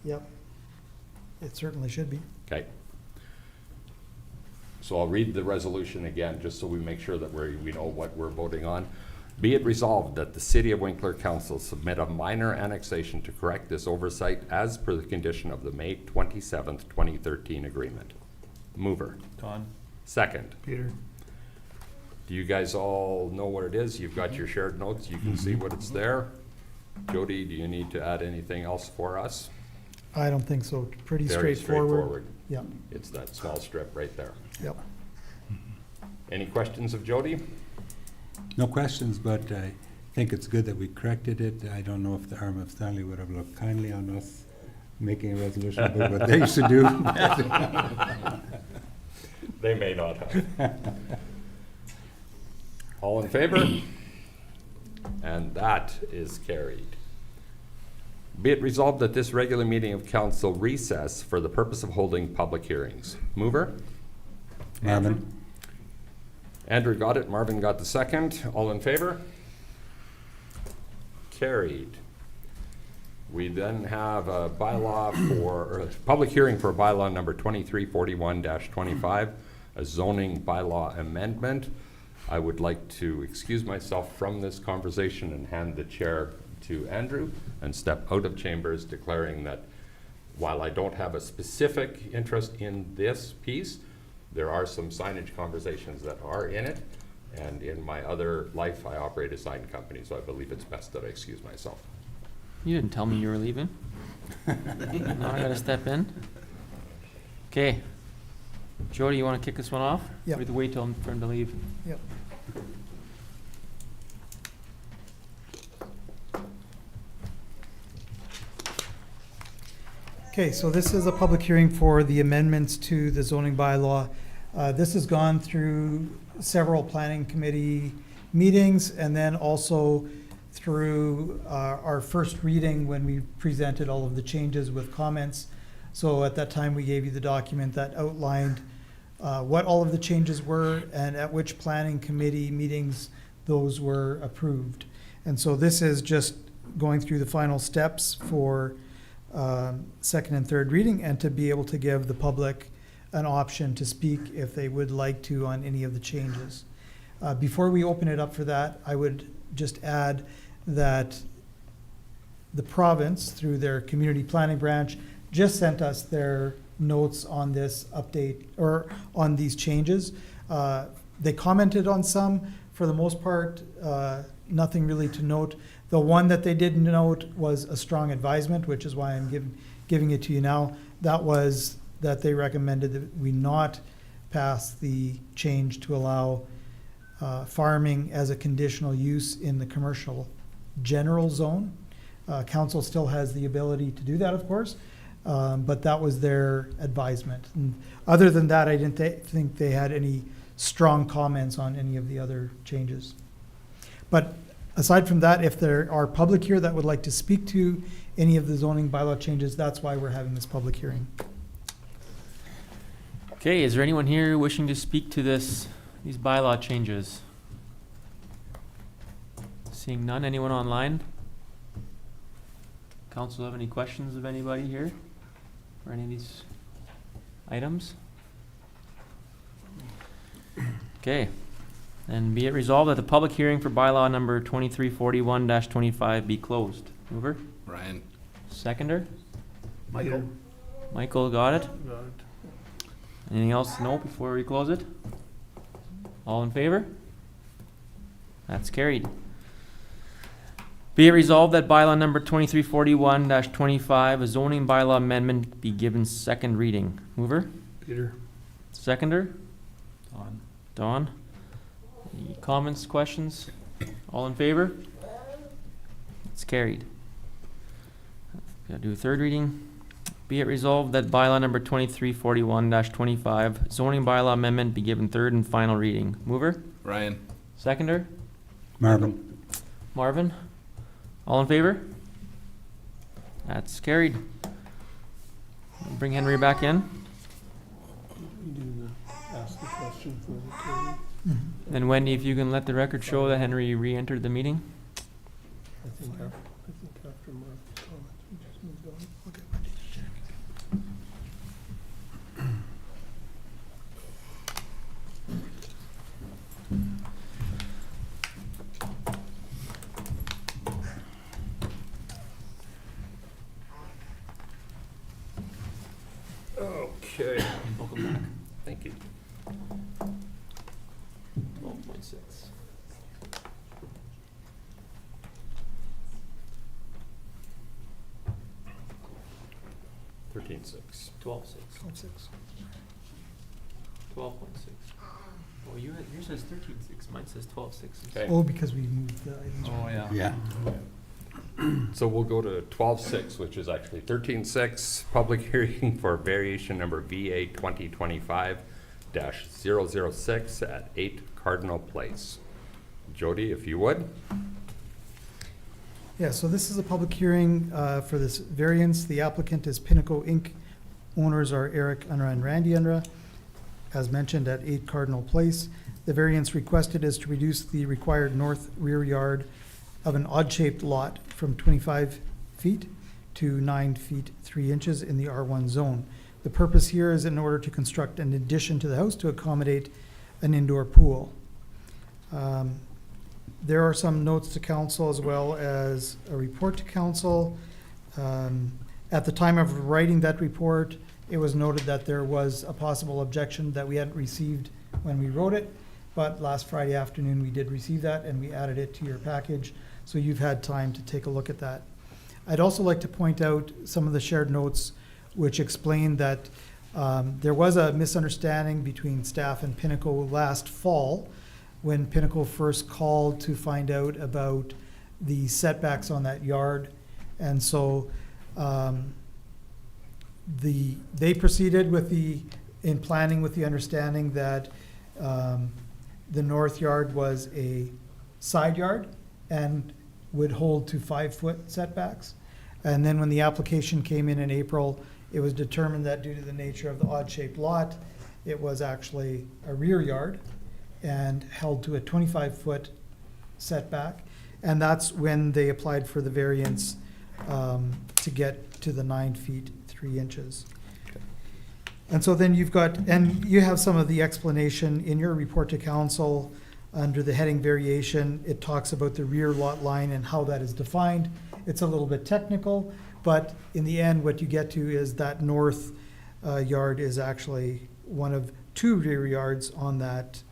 Yep. It certainly should be. Okay. So I'll read the resolution again, just so we make sure that we know what we're voting on. Be it resolved that the City of Winkler Council submit a minor annexation to correct this oversight as per the condition of the May 27th, 2013 agreement. Mover. Don? Second. Peter? Do you guys all know what it is? You've got your shared notes. You can see what it's there. Jody, do you need to add anything else for us? I don't think so. Pretty Very straightforward. Yep. It's that small strip right there. Yep. Any questions of Jody? No questions, but I think it's good that we corrected it. I don't know if the Arm of Stanley would have looked kindly on us making a resolution about what they should do. They may not have. All in favor? And that is carried. Be it resolved that this regular meeting of council recess for the purpose of holding public hearings. Mover? Marvin? Andrew got it, Marvin got the second. All in favor? Carried. We then have a bylaw or a public hearing for bylaw number 2341-25, a zoning bylaw amendment. I would like to excuse myself from this conversation and hand the chair to Andrew and step out of chambers, declaring that while I don't have a specific interest in this piece, there are some signage conversations that are in it, and in my other life I operate a sign company, so I believe it's best that I excuse myself. You didn't tell me you were leaving. Now I gotta step in. Okay. Jody, you wanna kick this one off? Yep. We have to wait till for him to leave. Yep. Okay, so this is a public hearing for the amendments to the zoning bylaw. This has gone through several planning committee meetings and then also through our first reading when we presented all of the changes with comments. So at that time, we gave you the document that outlined what all of the changes were and at which planning committee meetings those were approved. And so this is just going through the final steps for second and third reading and to be able to give the public an option to speak if they would like to on any of the changes. Before we open it up for that, I would just add that the province, through their community planning branch, just sent us their notes on this update or on these changes. They commented on some. For the most part, nothing really to note. The one that they did note was a strong advisement, which is why I'm giving it to you now. That was that they recommended that we not pass the change to allow farming as a conditional use in the commercial general zone. Council still has the ability to do that, of course, but that was their advisement. And other than that, I didn't think they had any strong comments on any of the other changes. But aside from that, if there are public here that would like to speak to any of the zoning bylaw changes, that's why we're having this public hearing. Okay, is there anyone here wishing to speak to these bylaw changes? Seeing none, anyone online? Council have any questions of anybody here for any of these items? Okay, and be it resolved that the public hearing for bylaw number 2341-25 be closed. Mover? Ryan. Seconder? Michael? Michael, got it? Got it. Anything else to note before we close it? All in favor? That's carried. Be it resolved that bylaw number 2341-25, a zoning bylaw amendment, be given second reading. Mover? Peter? Seconder? On. Dawn? Any comments, questions? All in favor? It's carried. Gotta do a third reading. Be it resolved that bylaw number 2341-25, zoning bylaw amendment, be given third and final reading. Mover? Ryan. Seconder? Marvin? Marvin? All in favor? That's carried. Bring Henry back in. You do ask the question for the attorney. Then Wendy, if you can let the record show that Henry re-entered the meeting. I think after Mark's comments, we just moved on. Okay. Okay. Welcome back. Thank you. 12.6. Thirteen six. 12.6. 12.6. Oh, yours says 13.6. Mine says 12.6. Okay. Oh, because we moved the items. Oh, yeah. Yeah. So we'll go to 12-6, which is actually 13-6, public hearing for variation number VA 2025-006 at 8 Cardinal Place. Jody, if you would. Yeah, so this is a public hearing for this variance. The applicant is Pinnacle Inc. Owners are Eric Unruh and Randy Unruh, as mentioned at 8 Cardinal Place. The variance requested is to reduce the required north rear yard of an odd-shaped lot from 25 feet to 9 feet 3 inches in the R1 zone. The purpose here is in order to construct an addition to the house to accommodate an indoor pool. There are some notes to council as well as a report to council. At the time of writing that report, it was noted that there was a possible objection that we hadn't received when we wrote it, but last Friday afternoon we did receive that and we added it to your package, so you've had time to take a look at that. I'd also like to point out some of the shared notes which explain that there was a misunderstanding between staff and Pinnacle last fall when Pinnacle first called to find out about the setbacks on that yard. And so they proceeded in planning with the understanding that the north yard was a side yard and would hold to 5-foot setbacks. And then when the application came in April, it was determined that due to the nature of the odd-shaped lot, it was actually a rear yard and held to a 25-foot setback. And that's when they applied for the variance to get to the 9 feet, 3 inches. And so then you have some of the explanation in your report to council under the heading variation. It talks about the rear lot line and how that is defined. It's a little bit technical, but in the end, what you get to is that north yard is actually one of 2 rear yards on that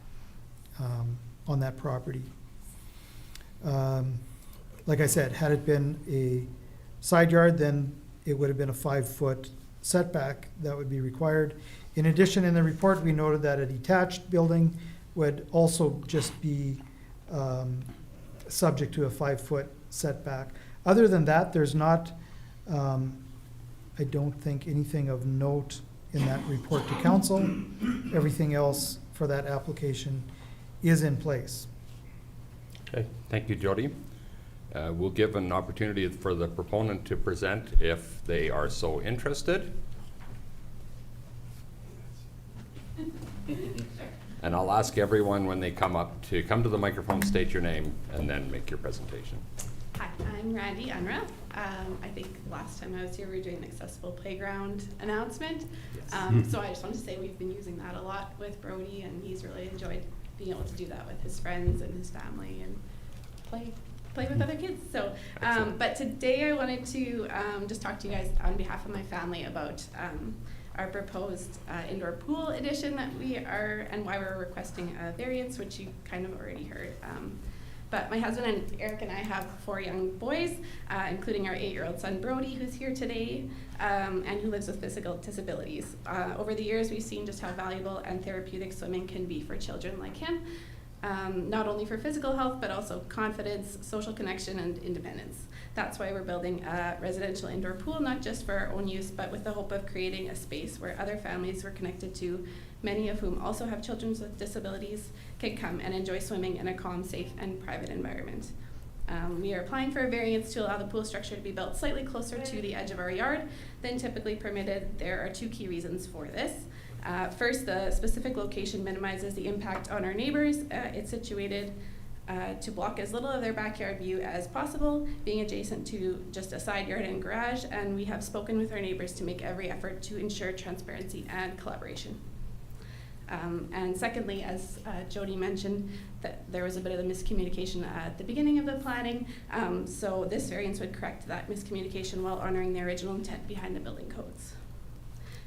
property. Like I said, had it been a side yard, then it would have been a 5-foot setback that would be required. In addition, in the report, we noted that a detached building would also just be subject to a 5-foot setback. Other than that, there's not, I don't think, anything of note in that report to council. Everything else for that application is in place. Okay, thank you, Jody. We'll give an opportunity for the proponent to present if they are so interested. And I'll ask everyone when they come up to come to the microphone, state your name, and then make your presentation. Hi, I'm Randy Unruh. I think last time I was here, we were doing an accessible playground announcement. So I just want to say we've been using that a lot with Brody, and he's really enjoyed being able to do that with his friends and his family and play with other kids. So, but today I wanted to just talk to you guys on behalf of my family about our proposed indoor pool addition that we are, and why we're requesting a variance, which you kind of already heard. But my husband and Eric and I have 4 young boys, including our 8-year-old son Brody, who's here today, and who lives with physical disabilities. Over the years, we've seen just how valuable and therapeutic swimming can be for children like him, not only for physical health, but also confidence, social connection, and independence. That's why we're building a residential indoor pool, not just for our own use, but with the hope of creating a space where other families we're connected to, many of whom also have children with disabilities, can come and enjoy swimming in a calm, safe, and private environment. We are applying for a variance to allow the pool structure to be built slightly closer to the edge of our yard than typically permitted. There are 2 key reasons for this. First, the specific location minimizes the impact on our neighbors. It's situated to block as little of their backyard view as possible, being adjacent to just a side yard and garage, and we have spoken with our neighbors to make every effort to ensure transparency and collaboration. And secondly, as Jody mentioned, that there was a bit of the miscommunication at the beginning of the planning, so this variance would correct that miscommunication while honoring the original intent behind the building codes.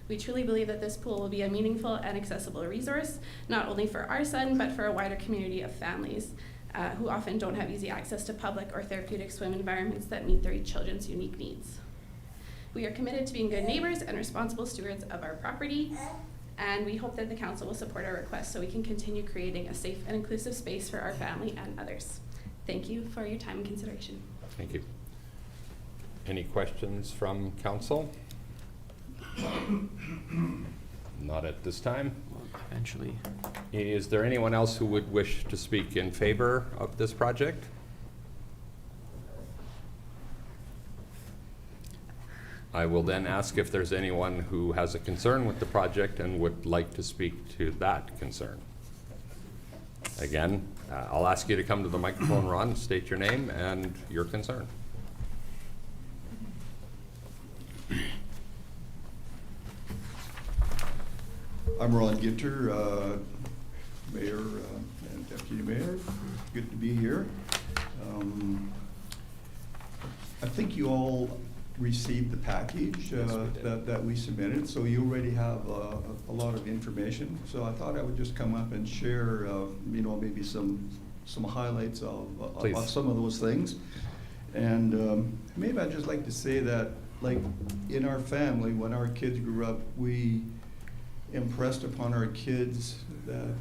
We truly believe that this pool will be a meaningful and accessible resource, not only for our son, but for a wider community of families who often don't have easy access to public or therapeutic swim environments that meet their children's unique needs. We are committed to being good neighbors and responsible stewards of our property, and we hope that the council will support our request so we can continue creating a safe and inclusive space for our family and others. Thank you for your time and consideration. Thank you. Any questions from council? Not at this time. Eventually. Is there anyone else who would wish to speak in favor of this project? I will then ask if there's anyone who has a concern with the project and would like to speak to that concern. Again, I'll ask you to come to the microphone, Ron, state your name and your concern. I'm Ron Ginter, Mayor and Deputy Mayor. Good to be here. I think you all received the package that we submitted, so you already have a lot of information. So I thought I would just come up and share, maybe some highlights of some of those things. And maybe I'd just like to say that, like, in our family, when our kids grew up, we impressed upon our kids that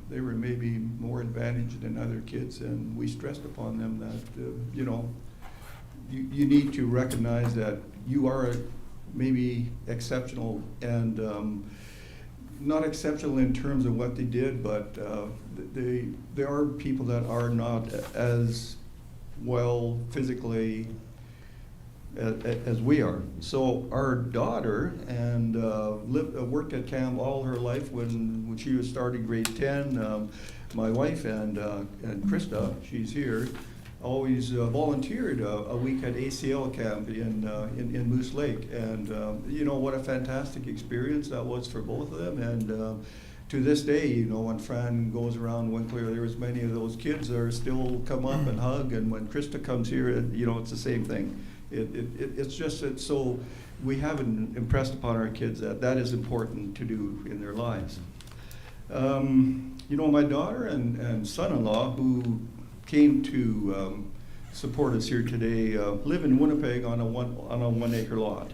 they were maybe more advantaged than other kids, and we stressed upon them that, you know, you need to recognize that you are maybe exceptional, and not exceptional in terms of what they did, but there are people that are not as well physically as we are. So our daughter and worked at camp all her life when she was starting grade 10. My wife and Krista, she's here, always volunteered a week at ACL camp in Moose Lake, and you know what a fantastic experience that was for both of them. And to this day, you know, when Fran goes around Winkler, there's many of those kids that are still come up and hug, and when Krista comes here, you know, it's the same thing. It's just that, so we haven't impressed upon our kids that that is important to do in their lives. You know, my daughter and son-in-law, who came to support us here today, live in Winnipeg on a 1 acre lot,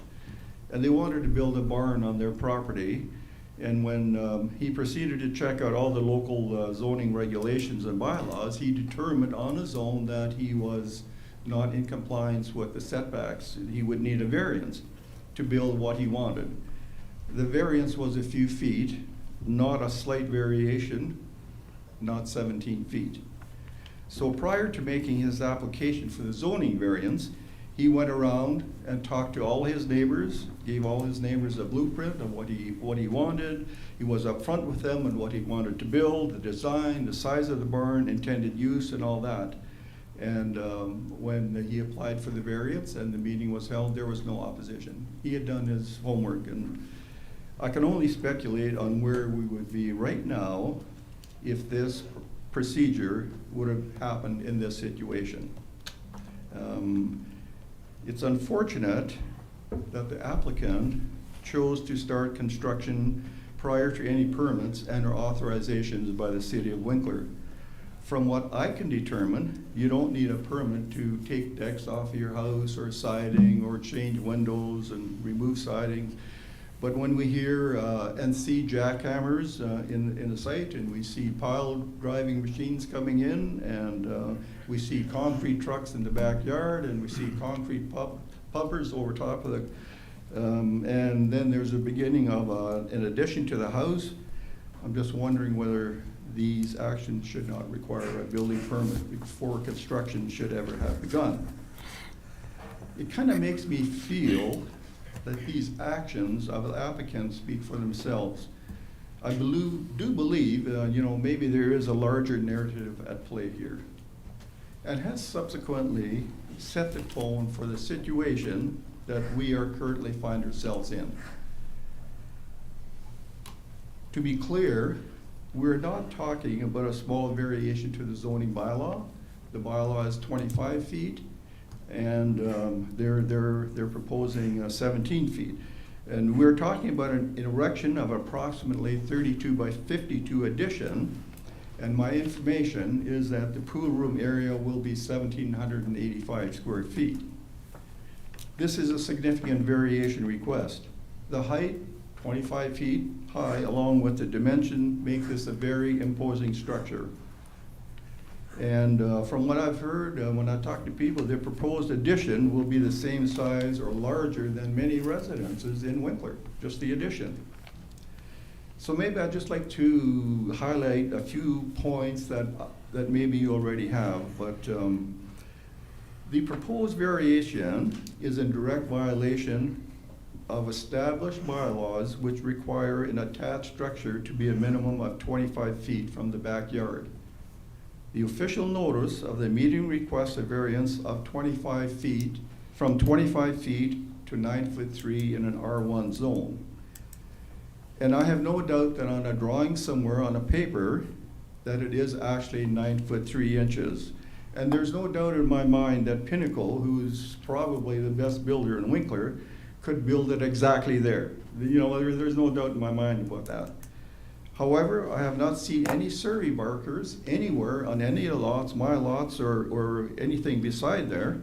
and they wanted to build a barn on their property. And when he proceeded to check out all the local zoning regulations and bylaws, he determined on his own that he was not in compliance with the setbacks. He would need a variance to build what he wanted. The variance was a few feet, not a slight variation, not 17 feet. So prior to making his application for the zoning variance, he went around and talked to all his neighbors, gave all his neighbors a blueprint of what he wanted. He was upfront with them on what he wanted to build, the design, the size of the barn, intended use, and all that. And when he applied for the variance and the meeting was held, there was no opposition. He had done his homework, and I can only speculate on where we would be right now if this procedure would have happened in this situation. It's unfortunate that the applicant chose to start construction prior to any permits and or authorizations by the city of Winkler. From what I can determine, you don't need a permit to take decks off of your house or siding or change windows and remove siding. But when we hear and see jackhammers in the site, and we see pile driving machines coming in, and we see concrete trucks in the backyard, and we see concrete pumpers over top of the, and then there's a beginning of an addition to the house. I'm just wondering whether these actions should not require a building permit before construction should ever have begun. It kind of makes me feel that these actions of the applicants speak for themselves. I do believe, you know, maybe there is a larger narrative at play here, and has subsequently set the tone for the situation that we are currently find ourselves in. To be clear, we're not talking about a small variation to the zoning bylaw. The bylaw is 25 feet, and they're proposing 17 feet. And we're talking about an erection of approximately 32 by 52 addition, and my information is that the pool room area will be 1,785 square feet. This is a significant variation request. The height, 25 feet high, along with the dimension, make this a very imposing structure. And from what I've heard, when I talk to people, the proposed addition will be the same size or larger than many residences in Winkler, just the addition. So maybe I'd just like to highlight a few points that maybe you already have, but the proposed variation is in direct violation of established bylaws which require an attached structure to be a minimum of 25 feet from the backyard. The official notice of the meeting requests a variance of 25 feet, from 25 feet to 9'3" in an R1 zone. And I have no doubt that on a drawing somewhere on a paper that it is actually 9'3". And there's no doubt in my mind that Pinnacle, who's probably the best builder in Winkler, could build it exactly there. You know, there's no doubt in my mind about that. However, I have not seen any survey markers anywhere on any of the lots, my lots, or anything beside there,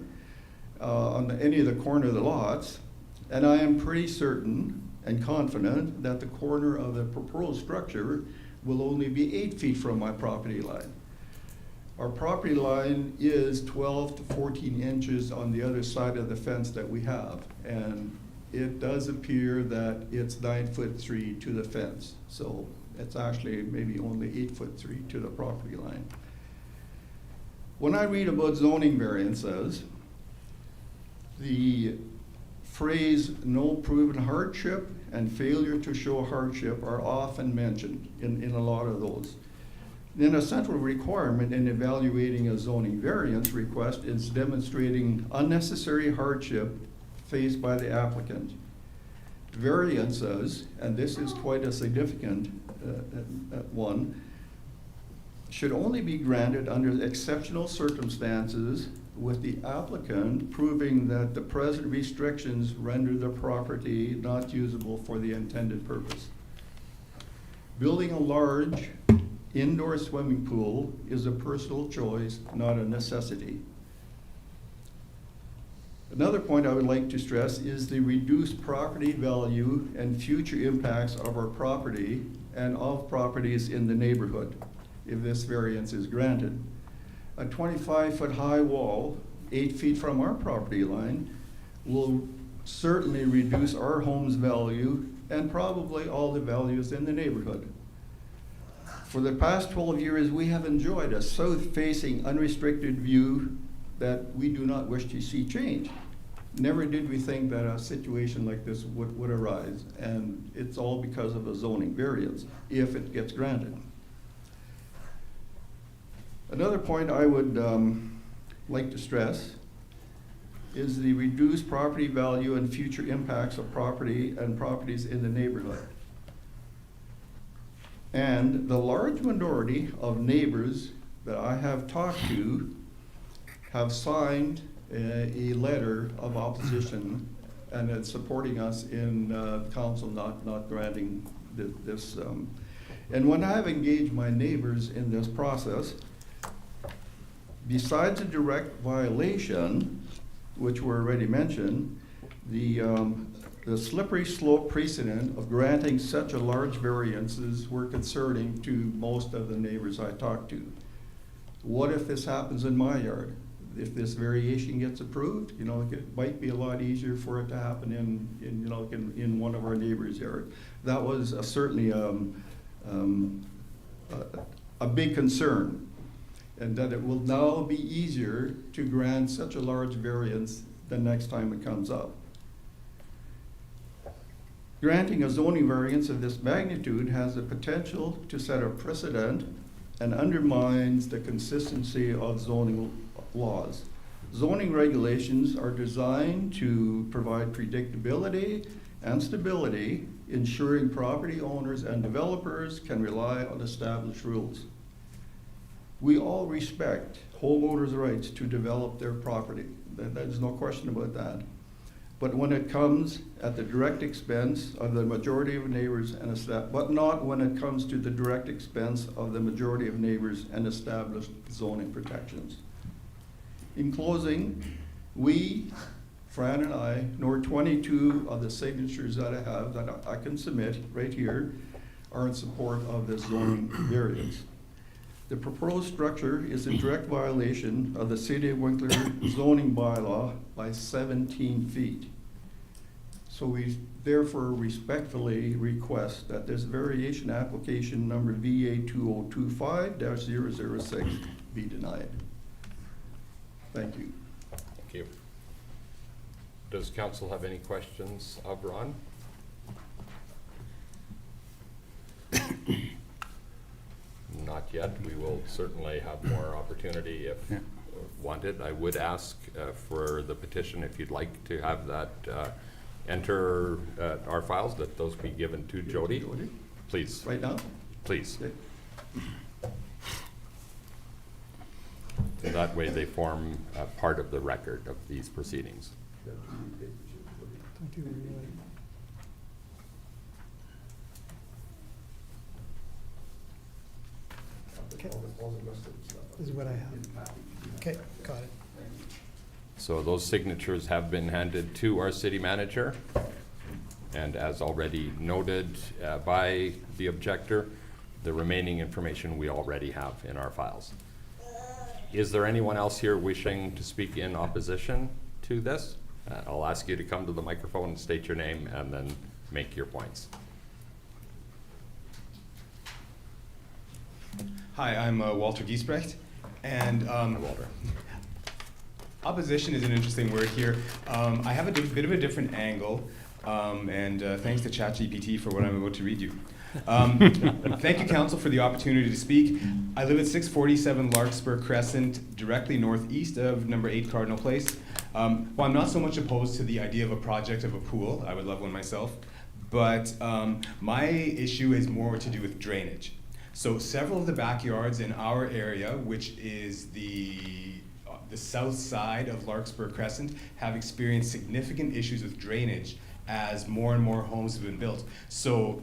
any of the corner of the lots. And I am pretty certain and confident that the corner of the proposed structure will only be 8 feet from my property line. Our property line is 12 to 14 inches on the other side of the fence that we have. And it does appear that it's 9'3" to the fence. So it's actually maybe only 8'3" to the property line. When I read about zoning variances, the phrase "no proven hardship" and "failure to show hardship" are often mentioned in a lot of those. Then a central requirement in evaluating a zoning variance request is demonstrating unnecessary hardship faced by the applicant. Variances, and this is quite a significant one, should only be granted under exceptional circumstances, with the applicant proving that the present restrictions render the property not usable for the intended purpose. Building a large indoor swimming pool is a personal choice, not a necessity. Another point I would like to stress is the reduced property value and future impacts of our property and of properties in the neighborhood if this variance is granted. A 25-foot high wall, 8 feet from our property line, will certainly reduce our home's value and probably all the values in the neighborhood. For the past 12 years, we have enjoyed a south-facing unrestricted view that we do not wish to see change. Never did we think that a situation like this would arise, and it's all because of a zoning variance, if it gets granted. Another point I would like to stress is the reduced property value and future impacts of property and properties in the neighborhood. And the large majority of neighbors that I have talked to have signed a letter of opposition and it's supporting us in council not granting this. And when I have engaged my neighbors in this process, besides a direct violation, which were already mentioned, the slippery slope precedent of granting such a large variances were concerning to most of the neighbors I talked to. What if this happens in my yard? If this variation gets approved, it might be a lot easier for it to happen in one of our neighbors' yard. That was certainly a big concern, and that it will now be easier to grant such a large variance the next time it comes up. Granting a zoning variance of this magnitude has the potential to set a precedent and undermines the consistency of zoning laws. Zoning regulations are designed to provide predictability and stability, ensuring property owners and developers can rely on established rules. We all respect homeowners' rights to develop their property. There's no question about that. But when it comes at the direct expense of the majority of neighbors but not when it comes to the direct expense of the majority of neighbors and established zoning protections. In closing, we, Fran and I, nor 22 of the signatures that I have that I can submit right here are in support of this zoning variance. The proposed structure is in direct violation of the City of Winkler zoning bylaw by 17 feet. So we therefore respectfully request that this variation application number VA 2025-006 be denied. Thank you. Thank you. Does council have any questions of Ron? Not yet. We will certainly have more opportunity if wanted. I would ask for the petition, if you'd like to have that enter our files, that those be given to Jody. Please. Right now? Please. Okay. So that way they form part of the record of these proceedings. Okay. This is what I have. Okay, got it. So those signatures have been handed to our city manager. And as already noted by the objector, the remaining information we already have in our files. Is there anyone else here wishing to speak in opposition to this? I'll ask you to come to the microphone and state your name and then make your points. Hi, I'm Walter Giesbrecht, and Walter. opposition is an interesting word here. I have a bit of a different angle, and thanks to ChatGPT for what I'm about to read you. Thank you, Council, for the opportunity to speak. I live at 647 Larkspur Crescent, directly northeast of number 8 Cardinal Place. Well, I'm not so much opposed to the idea of a project of a pool. I would love one myself. But my issue is more to do with drainage. So several of the backyards in our area, which is the south side of Larkspur Crescent, have experienced significant issues with drainage as more and more homes have been built. So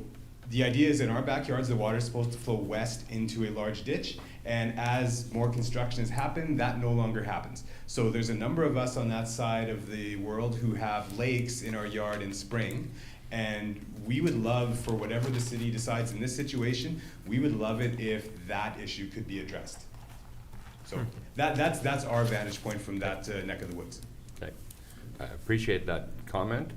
the idea is in our backyards, the water is supposed to flow west into a large ditch, and as more construction has happened, that no longer happens. So there's a number of us on that side of the world who have lakes in our yard in spring, and we would love, for whatever the city decides in this situation, we would love it if that issue could be addressed. So that's our vantage point from that neck of the woods. Okay. I appreciate that comment.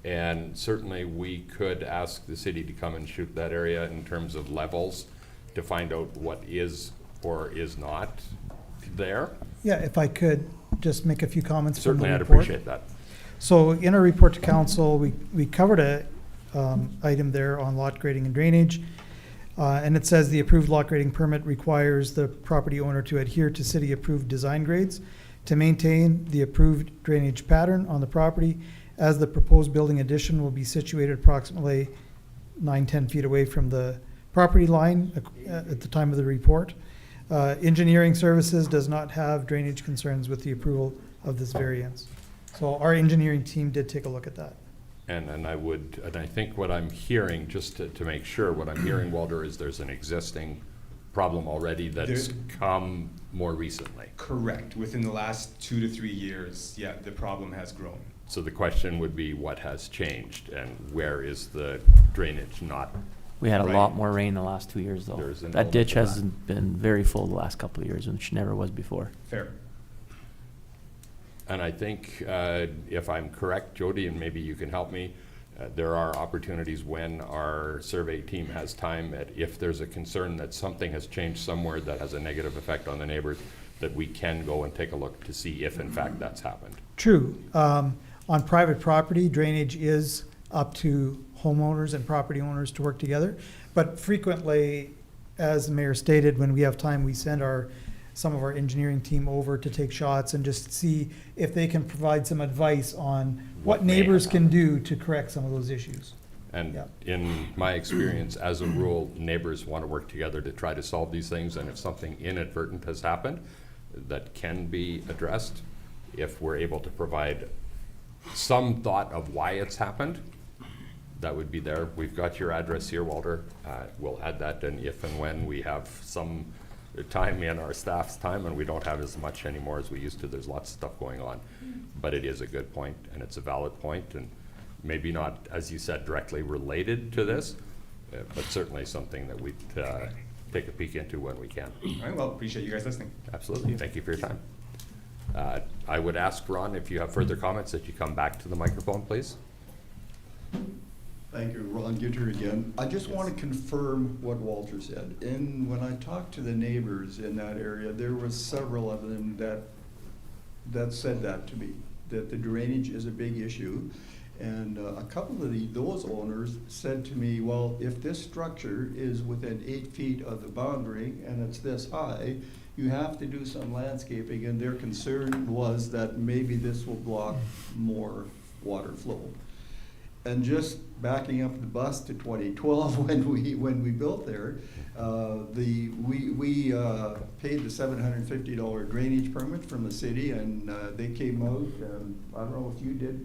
And certainly we could ask the city to come and shoot that area in terms of levels to find out what is or is not there. Yeah, if I could just make a few comments from the Certainly, I'd report. appreciate that. So in our report to council, we covered a item there on lot grading and drainage. And it says the approved lot grading permit requires the property owner to adhere to city approved design grades to maintain the approved drainage pattern on the property, as the proposed building addition will be situated approximately 9-10 feet away from the property line at the time of the report. Engineering services does not have drainage concerns with the approval of this variance. So our engineering team did take a look at that. And I think what I'm hearing, just to make sure, what I'm hearing, Walter, is there's an existing problem already that's come more recently. Correct. Within the last 2 to 3 years, yeah, the problem has grown. So the question would be, what has changed and where is the drainage not? We had a Right. lot more rain the last 2 years, though. There's an That ditch element of hasn't been very full the last couple of years, which never was before. Fair. And I think, if I'm correct, Jody, and maybe you can help me, there are opportunities when our survey team has time, if there's a concern that something has changed somewhere that has a negative effect on the neighbors, that we can go and take a look to see if in fact that's happened. True. On private property, drainage is up to homeowners and property owners to work together. But frequently, as the mayor stated, when we have time, we send some of our engineering team over to take shots and just see if they can provide some advice on what may neighbors have can do to correct some of those issues. And Yeah. in my experience, as a rule, neighbors want to work together to try to solve these things, and if something inadvertent has happened that can be addressed, if we're able to provide some thought of why it's happened, that would be there. We've got your address here, Walter. We'll add that, and if and when we have some time in our staff's time, and we don't have as much anymore as we used to, there's lots of stuff going on. But it is a good point, and it's a valid point, and maybe not, as you said, directly related to this, but certainly something that we'd take a peek into when we can. All right, well, appreciate you guys listening. Absolutely. Thank you for your time. I would ask Ron, if you have further comments, that you come back to the microphone, please. Thank you, Ron Gitter again. I just want to confirm what Walter said. And when I talked to the neighbors in that area, there were several of them that said that to me, that the drainage is a big issue. And a couple of those owners said to me, well, if this structure is within 8 feet of the boundary and it's this high, you have to do some landscaping. And their concern was that maybe this will block more water flow. And just backing up the bus to 2012, when we built there, we paid the $750 drainage permit from the city, and they came out. And I don't know if you did.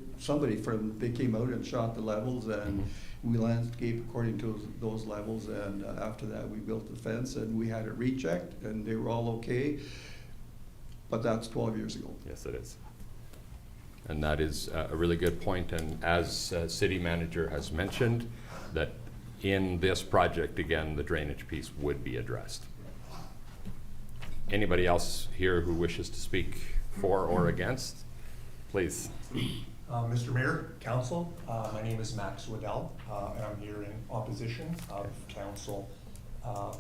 They came out and shot the levels, and we landscaped according to those levels. And after that, we built the fence, and we had it rechecked, and they were all okay. But that's 12 years ago. Yes, it is. And that is a really good point. And as city manager has mentioned, that in this project, again, the drainage piece would be addressed. Anybody else here who wishes to speak for or against? Please. Mr. Mayor, Council, my name is Max Waddell, and I'm here in opposition of Council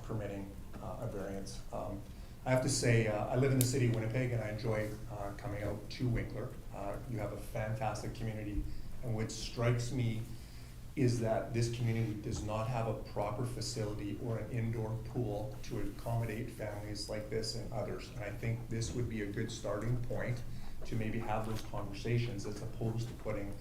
permitting a variance. I have to say, I live in the city of Winnipeg, and I enjoy coming out to Winkler. You have a fantastic community, and what strikes me is that this community does not have a proper facility or an indoor pool to accommodate families like this and others. And I think this would be a good starting point to maybe have those conversations, as opposed to putting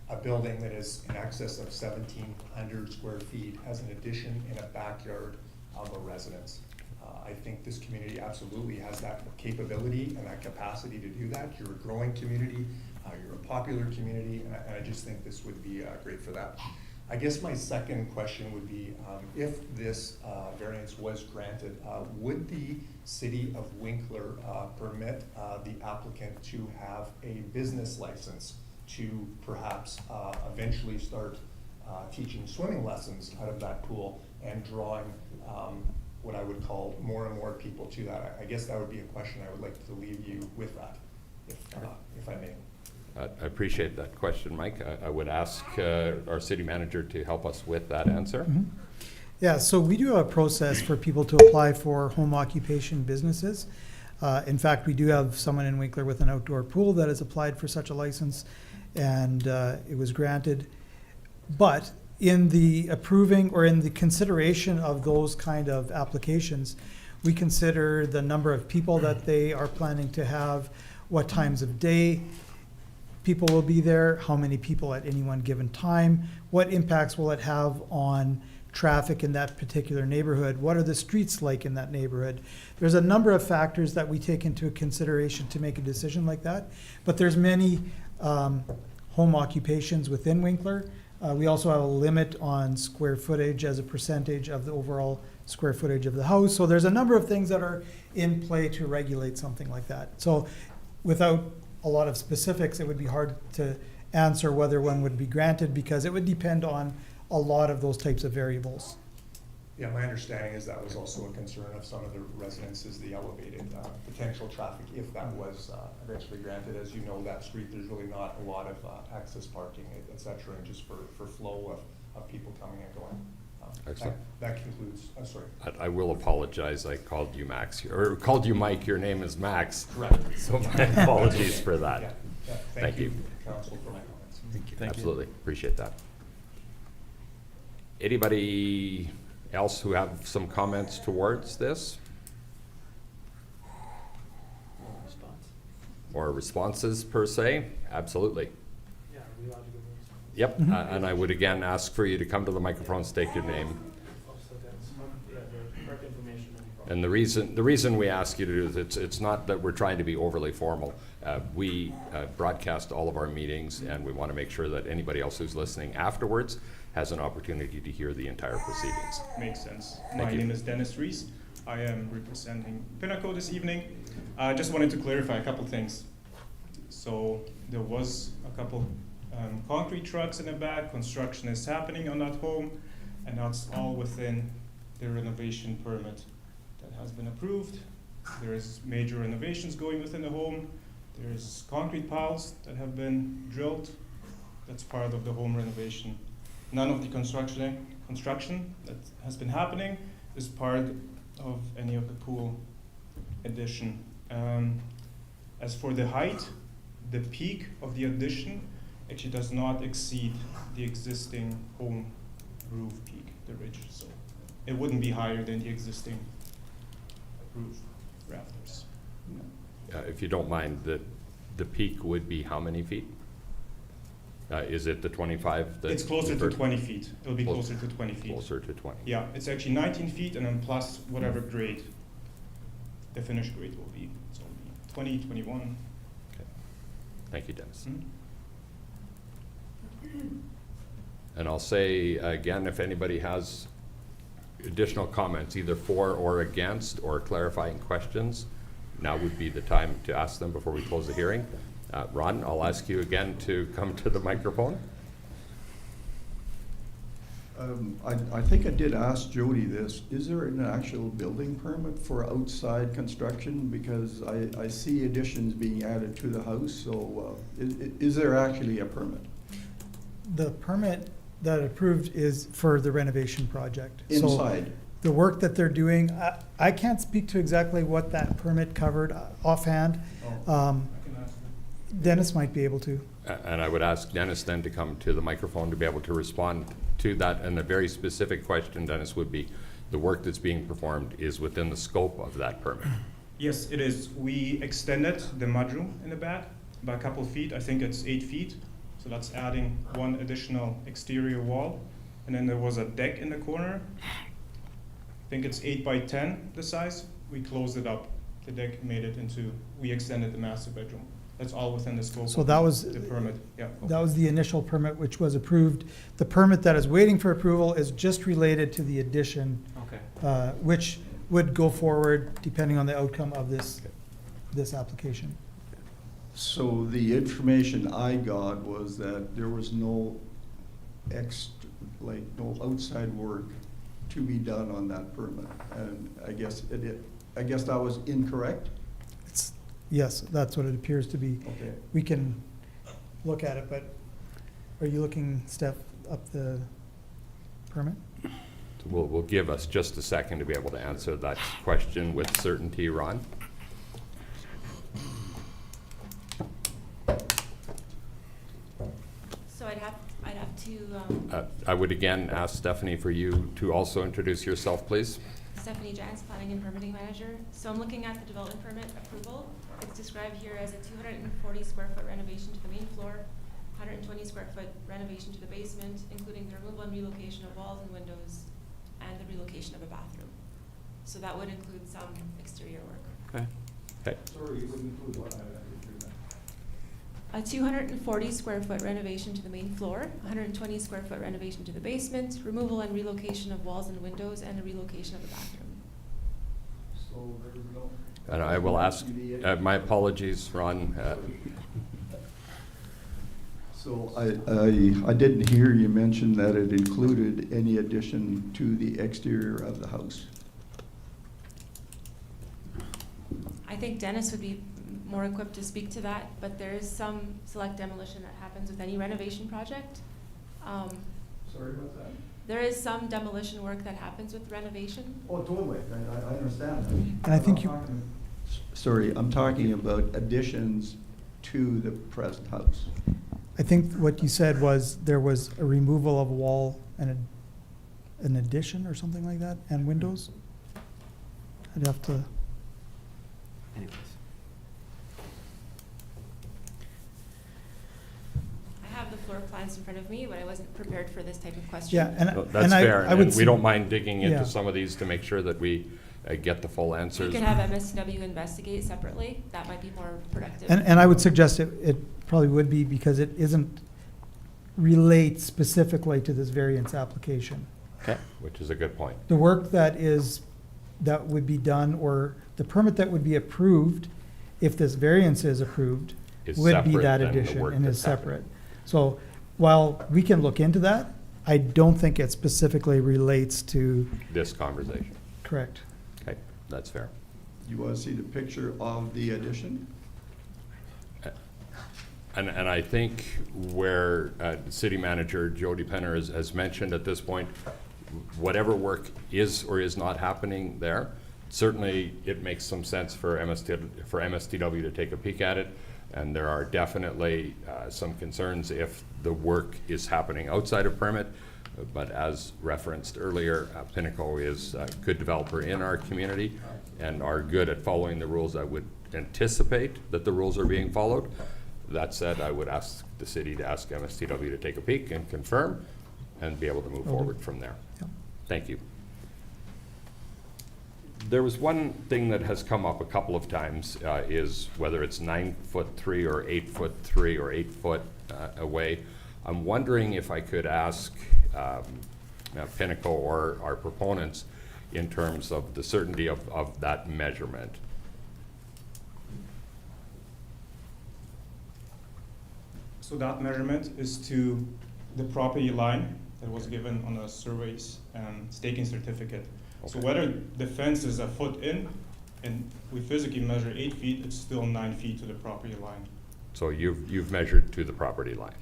a building that is in excess of 1,700 square feet as an addition in a backyard of a residence. I think this community absolutely has that capability and that capacity to do that. You're a growing community, you're a popular community, and I just think this would be great for that. I guess my second question would be, if this variance was granted, would the city of Winkler permit the applicant to have a business license to perhaps eventually start teaching swimming lessons out of that pool and drawing what I would call more and more people to that? I guess that would be a question I would like to leave you with that, if I may. I appreciate that question, Mike. I would ask our city manager to help us with that answer. Mhm. Yeah, so we do have a process for people to apply for home occupation businesses. In fact, we do have someone in Winkler with an outdoor pool that has applied for such a license, and it was granted. But in the approving or in the consideration of those kind of applications, we consider the number of people that they are planning to have, what times of day people will be there, how many people at any one given time, what impacts will it have on traffic in that particular neighborhood, what are the streets like in that neighborhood. There's a number of factors that we take into consideration to make a decision like that, but there's many home occupations within Winkler. We also have a limit on square footage as a percentage of the overall square footage of the house. So there's a number of things that are in play to regulate something like that. So without a lot of specifics, it would be hard to answer whether one would be granted, because it would depend on a lot of those types of variables. Yeah, my understanding is that was also a concern of some of the residents, is the elevated potential traffic if that was eventually granted. As you know, that street, there's really not a lot of access parking, et cetera, and just for flow of people coming and going. Excellent. That concludes, sorry. I will apologize. I called you Max, or called you Mike. Your name is Max. Correct. So my apologies for that. Yeah. Thank you, Council, for my comments. Thank you. Absolutely. Appreciate that. Anybody else who have some comments towards this? Or responses per se? Absolutely. Yeah, are we allowed to give those? Yep, and I would again ask for you to come to the microphone, state your name. The correct information. And the reason we ask you to do this, it's not that we're trying to be overly formal. We broadcast all of our meetings, and we want to make sure that anybody else who's listening afterwards has an opportunity to hear the entire proceedings. Makes sense. Thank My you. name is Dennis Rees. I am representing Pinnacle this evening. I just wanted to clarify a couple things. So there was a couple concrete trucks in the back. Construction is happening on that home, and that's all within the renovation permit that has been approved. There is major renovations going within the home. There's concrete piles that have been drilled. That's part of the home renovation. None of the construction that has been happening is part of any of the pool addition. As for the height, the peak of the addition actually does not exceed the existing home roof peak, the ridge. So it wouldn't be higher than the existing roof rafters. If you don't mind, the peak would be how many feet? Is it the 25? that It's closer you've to heard? 20 feet. It'll be closer to 20 feet. Closer to 20. Yeah, it's actually 19 feet and then plus whatever grade the finished grade will be. So it'll be 20, 21. Okay. Thank you, Dennis. Mhm. And I'll say again, if anybody has additional comments, either for or against, or clarifying questions, now would be the time to ask them before we close the hearing. Ron, I'll ask you again to come to the microphone. I think I did ask Jody this. Is there an actual building permit for outside construction? Because I see additions being added to the house, so is there actually a permit? The permit that approved is for the renovation project. So Inside? the work that they're doing, I can't speak to exactly what that permit covered offhand. Dennis might be able to. And I would ask Dennis then to come to the microphone to be able to respond to that. And a very specific question, Dennis, would be, the work that's being performed is within the scope of that permit. Yes, it is. We extended the mudroom in the back by a couple feet. I think it's 8 feet. So that's adding one additional exterior wall. And then there was a deck in the corner. I think it's 8 by 10, the size. We closed it up. The deck made it into, we extended the master bedroom. That's all within the scope So of that was, the permit. Yeah. that was the initial permit which was approved. The permit that is waiting for approval is just related to the addition, Okay. which would go forward depending on the outcome of this application. So the information I got was that there was no no outside work to be done on that permit. And I guess that was incorrect? Yes, that's what it appears to be. Okay. We can look at it, but are you looking, Steph, up the permit? Will give us just a second to be able to answer that question with certainty, Ron. So I'd have to, I would again ask Stephanie for you to also introduce yourself, please. Stephanie Jans, Planning and Permitting Manager. So I'm looking at the development permit approval. It's described here as a 240 square foot renovation to the main floor, 120 square foot renovation to the basement, including the removal and relocation of walls and windows, and the relocation of a bathroom. So that would include some exterior work. Okay. Okay. Sorry, it would include what? A 240 square foot renovation to the main floor, 120 square foot renovation to the basement, removal and relocation of walls and windows, and the relocation of the bathroom. So there we go. And I will ask, my apologies, Ron. So I didn't hear you mention that it included any addition to the exterior of the house. I think Dennis would be more equipped to speak to that, but there is some select demolition that happens with any renovation project. Sorry about that? There is some demolition work that happens with renovation. Oh, totally, I understand that. And I think Sorry, I'm talking about additions to the present house. I think what you said was there was a removal of a wall and an addition or something like that, and windows? I'd have to, Anyways. I have the floor plans in front of me, but I wasn't prepared for this type of question. yeah, and No, that's and fair, I would and we see- don't mind digging into yeah. some of these to make sure that we get the full You answers. could have MSW investigate separately. That might be more productive. And I would suggest it probably would be because it isn't relate specifically to this variance application. Okay, which is a good point. The work that would be done, or the permit that would be approved, if this variance is approved, Is would be separate that than the addition work and is that's happening. separate. So while we can look into that, I don't think it specifically relates to, This conversation. correct. Okay, that's fair. You want to see the picture of the addition? And I think where City Manager Jody Penner has mentioned at this point, whatever work is or is not happening there, certainly it makes some sense for MSTW to take a peek at it. And there are definitely some concerns if the work is happening outside of permit. But as referenced earlier, Pinnacle is a good developer in our community and are good at following the rules. I would anticipate that the rules are being followed. That said, I would ask the city to ask MSTW to take a peek and confirm and be able to move forward from there. Yep. Thank you. There was one thing that has come up a couple of times, is whether it's 9'3" or 8'3" or 8 foot away. I'm wondering if I could ask Pinnacle or our proponents in terms of the certainty of that measurement. So that measurement is to the property line that was given on the surveys and staking certificate. So Okay. whether the fence is a foot in and we physically measure 8 feet, it's still 9 feet to the property line. So you've measured to the property line,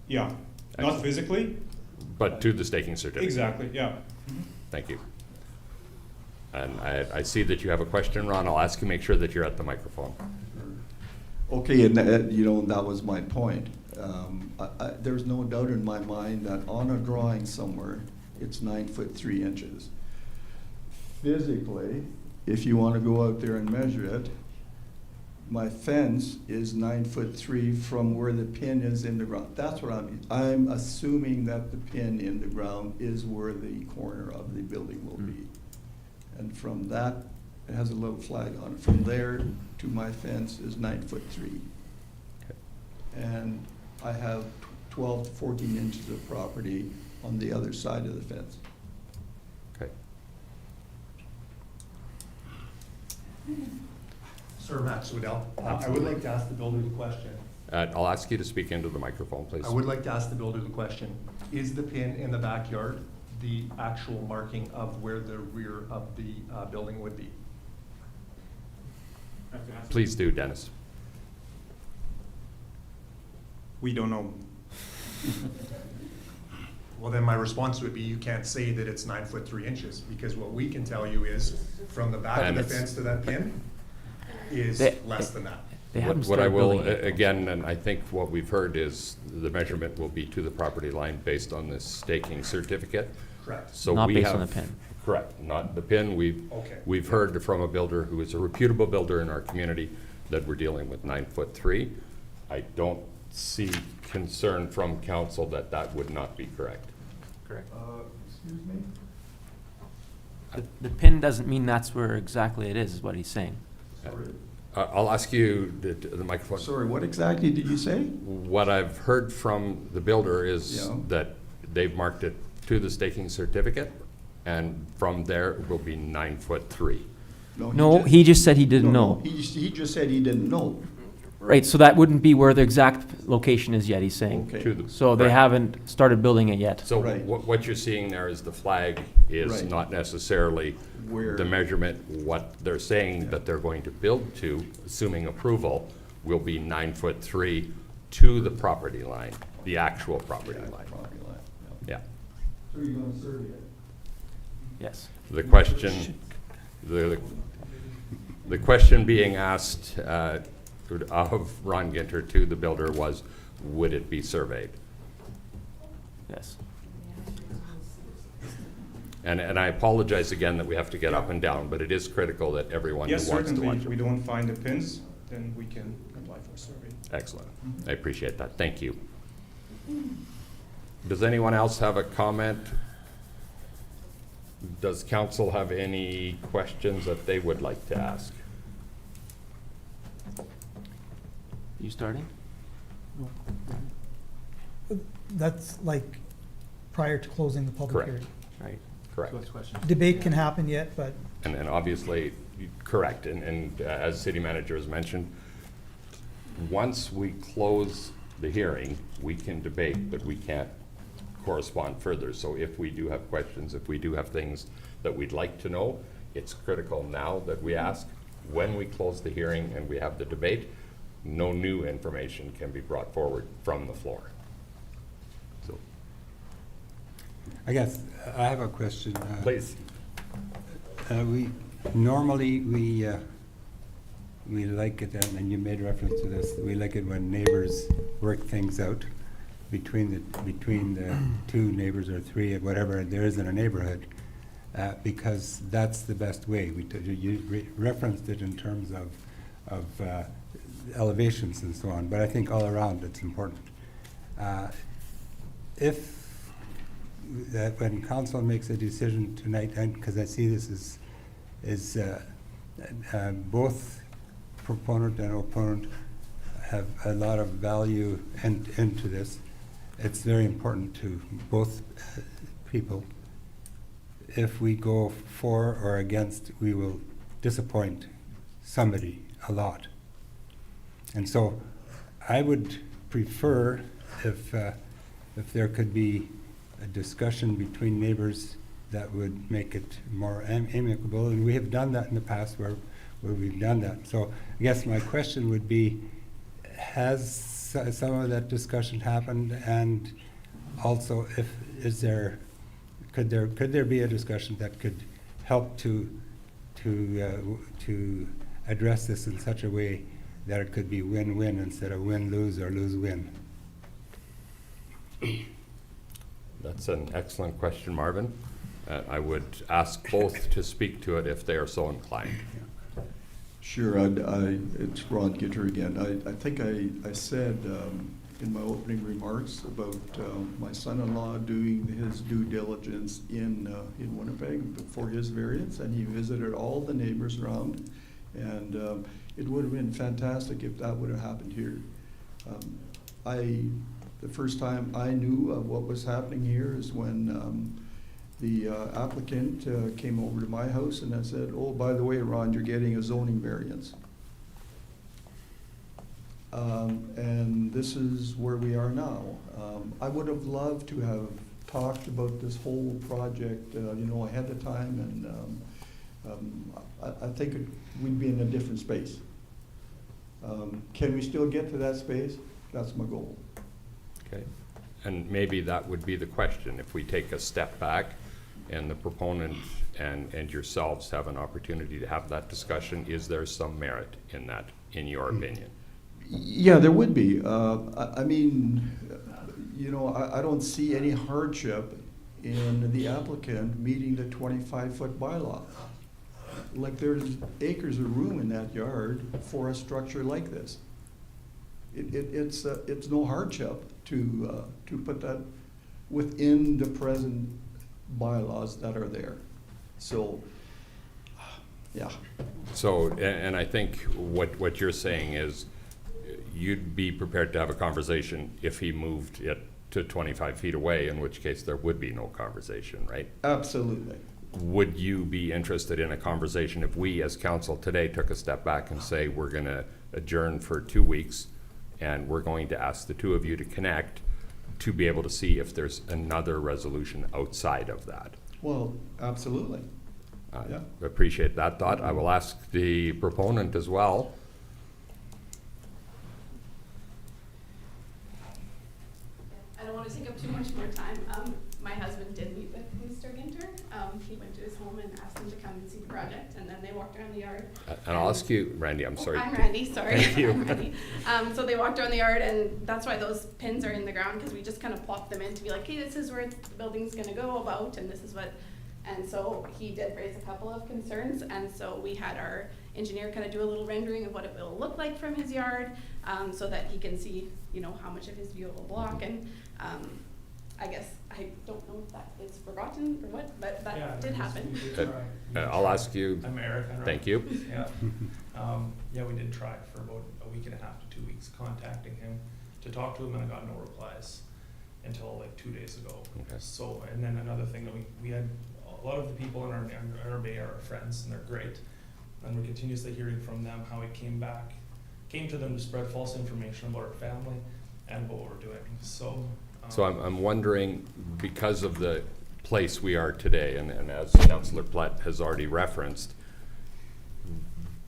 Yeah, not Excellent. physically. but to the staking certificate? Exactly, yeah. Thank you. And I see that you have a question, Ron. I'll ask you, make sure that you're at the microphone. Okay, and you know, that was my point. There's no doubt in my mind that on a drawing somewhere, it's 9 foot 3 inches. Physically, if you want to go out there and measure it, my fence is 9 foot 3 from where the pin is in the ground. That's what I'm assuming that the pin in the ground is where the corner of the building will be. And from that, it has a little flag on it. From there to my fence is 9 foot 3. And I have 12 to 14 inches of property on the other side of the fence. Okay. Sir Max Waddell, I would like to ask the builder the question. I'll ask you to speak into the microphone, please. I would like to ask the builder the question. Is the pin in the backyard the actual marking of where the rear of the building would be? Please do, Dennis. We don't know. Well, then my response would be you can't say that it's 9 foot 3 inches, because what we can tell you is from the back of And the it's- fence to that pin is less than that. They haven't What I started will, building yet. again, and I think what we've heard is the measurement will be to the property line based on this staking certificate. Correct. So Not we based have- on the pin. Correct, not the pin. Okay. We've heard from a builder who is a reputable builder in our community that we're dealing with 9 foot 3. I don't see concern from council that that would not be correct. Correct. Excuse me? The pin doesn't mean that's where exactly it is what he's saying. Sorry. I'll ask you the microphone. Sorry, what exactly did you say? What I've heard from the builder is Yeah. that they've marked it to the staking certificate, and from there it will be 9 foot 3. No, he just said he didn't know. He just said he didn't know. Right, so that wouldn't be where the exact location is yet, he's saying. Okay. To the- So they right. haven't started building it yet. So Right. what you're seeing there is the flag is Right. not necessarily Where- the measurement. What they're saying that they're going to build to, assuming approval, will be 9 foot 3 to the property line, the actual property line. Property line, Yeah. So you're gonna survey it? Yes. The question, the question being asked of Ron Ginter to the builder was, would it be surveyed? Yes. And I apologize again that we have to get up and down, but it is critical that everyone who Yes, wants to certainly, watch if we it. don't find the pins, then we can apply for a survey. Excellent. I appreciate that. Thank you. Does anyone else have a comment? Does council have any questions that they would like to ask? You starting? That's like prior to closing the public Correct. hearing. Right. Correct. Debate can happen yet, but And obviously, correct, and as city manager has mentioned, once we close the hearing, we can debate, but we can't correspond further. So if we do have questions, if we do have things that we'd like to know, it's critical now that we ask. When we close the hearing and we have the debate, no new information can be brought forward from the floor. So, I guess I have a question. please. We normally we like it, and you made reference to this. We like it when neighbors work things out between the two neighbors or three, whatever there is in a neighborhood, because that's the best way. You referenced it in terms of elevations and so on, but I think all around it's important. If when council makes a decision tonight, and because I see this is both proponent and opponent have a lot of value into this, it's very important to both people. If we go for or against, we will disappoint somebody a lot. And so I would prefer if there could be a discussion between neighbors that would make it more amicable, and we have done that in the past where we've done that. So I guess my question would be, has some of that discussion happened, and also could there be a discussion that could help to address this in such a way that it could be win-win instead of win-lose or lose-win? That's an excellent question, Marvin. I would ask both to speak to it if they are so inclined. Sure, it's Ron Gitter again. I think I said in my opening remarks about my son-in-law doing his due diligence in Winnipeg for his variance, and he visited all the neighbors around, and it would have been fantastic if that would have happened here. The first time I knew of what was happening here is when the applicant came over to my house, and I said, "Oh, by the way, Ron, you're getting a zoning variance." And this is where we are now. I would have loved to have talked about this whole project, ahead of time, and I think we'd be in a different space. Can we still get to that space? That's my goal. Okay. And maybe that would be the question. If we take a step back and the proponent and yourselves have an opportunity to have that discussion, is there some merit in that, in your opinion? Yeah, there would be. I mean, I don't see any hardship in the applicant meeting the 25-foot bylaw. Like, there's acres of room in that yard for a structure like this. It's no hardship to put that within the present bylaws that are there. So, yeah. So, and I think what you're saying is you'd be prepared to have a conversation if he moved it to 25 feet away, in which case there would be no conversation, right? Absolutely. Would you be interested in a conversation if we as council today took a step back and say we're going to adjourn for 2 weeks and we're going to ask the two of you to connect to be able to see if there's another resolution outside of that? Well, absolutely. Yeah. Appreciate that thought. I will ask the proponent as well. I don't want to take up too much more time. My husband did meet with Mr. Ginter. He went to his home and asked him to come and see the project, and then they walked around the yard. And I'll ask you, Randy, I'm sorry. I'm Randy, sorry. Thank you. I'm Randy. So they walked around the yard, and that's why those pins are in the ground, because we just kind of plopped them in to be like, hey, this is where the building's going to go about, and this is what. And so he did raise a couple of concerns, and so we had our engineer kind of do a little rendering of what it will look like from his yard, so that he can see, how much of his view it will block. And I guess I don't know if that is forgotten or what, but that did happen. I'll ask you. I'm Eric. Thank you. Yeah, we did try for about a week and a half to 2 weeks contacting him to talk to him, and I got no replies until like 2 days ago. Okay. So, and then another thing that we had, a lot of the people in our bay are our friends, and they're great, and we're continuously hearing from them how it came to them to spread false information about our family and what we're doing. So I'm wondering, because of the place we are today, and as Councillor Plett has already referenced,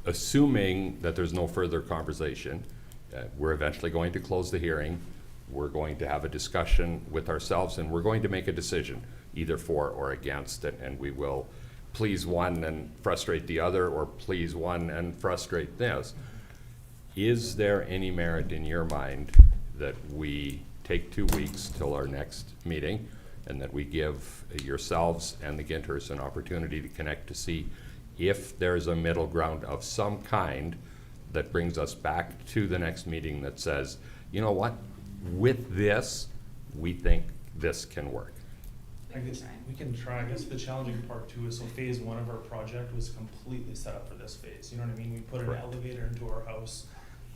assuming that there's no further conversation, we're eventually going to close the hearing, we're going to have a discussion with ourselves, and we're going to make a decision, either for or against it, and we will please one and frustrate the other, or please one and frustrate this. Is there any merit in your mind that we take 2 weeks till our next meeting, and that we give yourselves and the Ginters an opportunity to connect to see if there's a middle ground of some kind that brings us back to the next meeting that says, you know what, with this, we think this can work? I guess we can try. I guess the challenging part too is, so phase 1 of our project was completely set up for this phase. You know what I mean? We put an elevator into our house.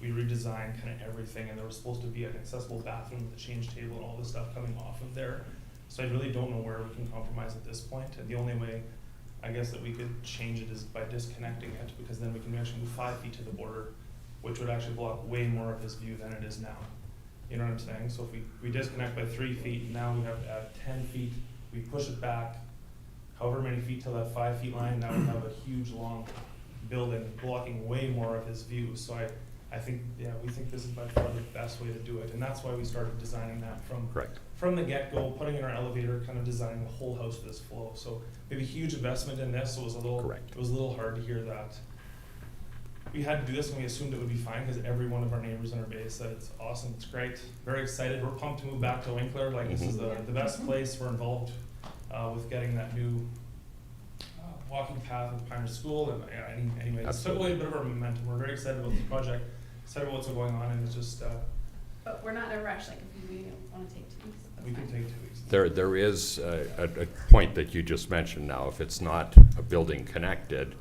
We redesigned kind of everything, and there was supposed to be an accessible bathroom with a change table and all this stuff coming off of there. So I really don't know where we can compromise at this point. And the only way, I guess, that we could change it is by disconnecting it, because then we can actually move 5 feet to the border, which would actually block way more of his view than it is now. You know what I'm saying? So if we disconnect by 3 feet, and now we have to add 10 feet, we push it back however many feet till that 5 feet line, now we have a huge long building blocking way more of his view. So I think, yeah, we think this is by far the best way to do it. And that's why we started designing that from the get-go, putting in our elevator, kind of designing the whole house for this flow. So we have a huge investment in this, so it was a little hard to hear that. We had to do this and we assumed it would be fine because every one of our neighbors in our base said it's awesome, it's great, very excited. We're pumped to move back to Winkler. Like this is the best place. We're involved with getting that new walking path with Pioneer School. And anyway, it's took away a bit of our momentum. We're very excited about this project, excited about what's going on, and it's just. But we're not in a rush. Like if we want to take 2 weeks. We can take 2 weeks. There is a point that you just mentioned now. If it's not a building connected,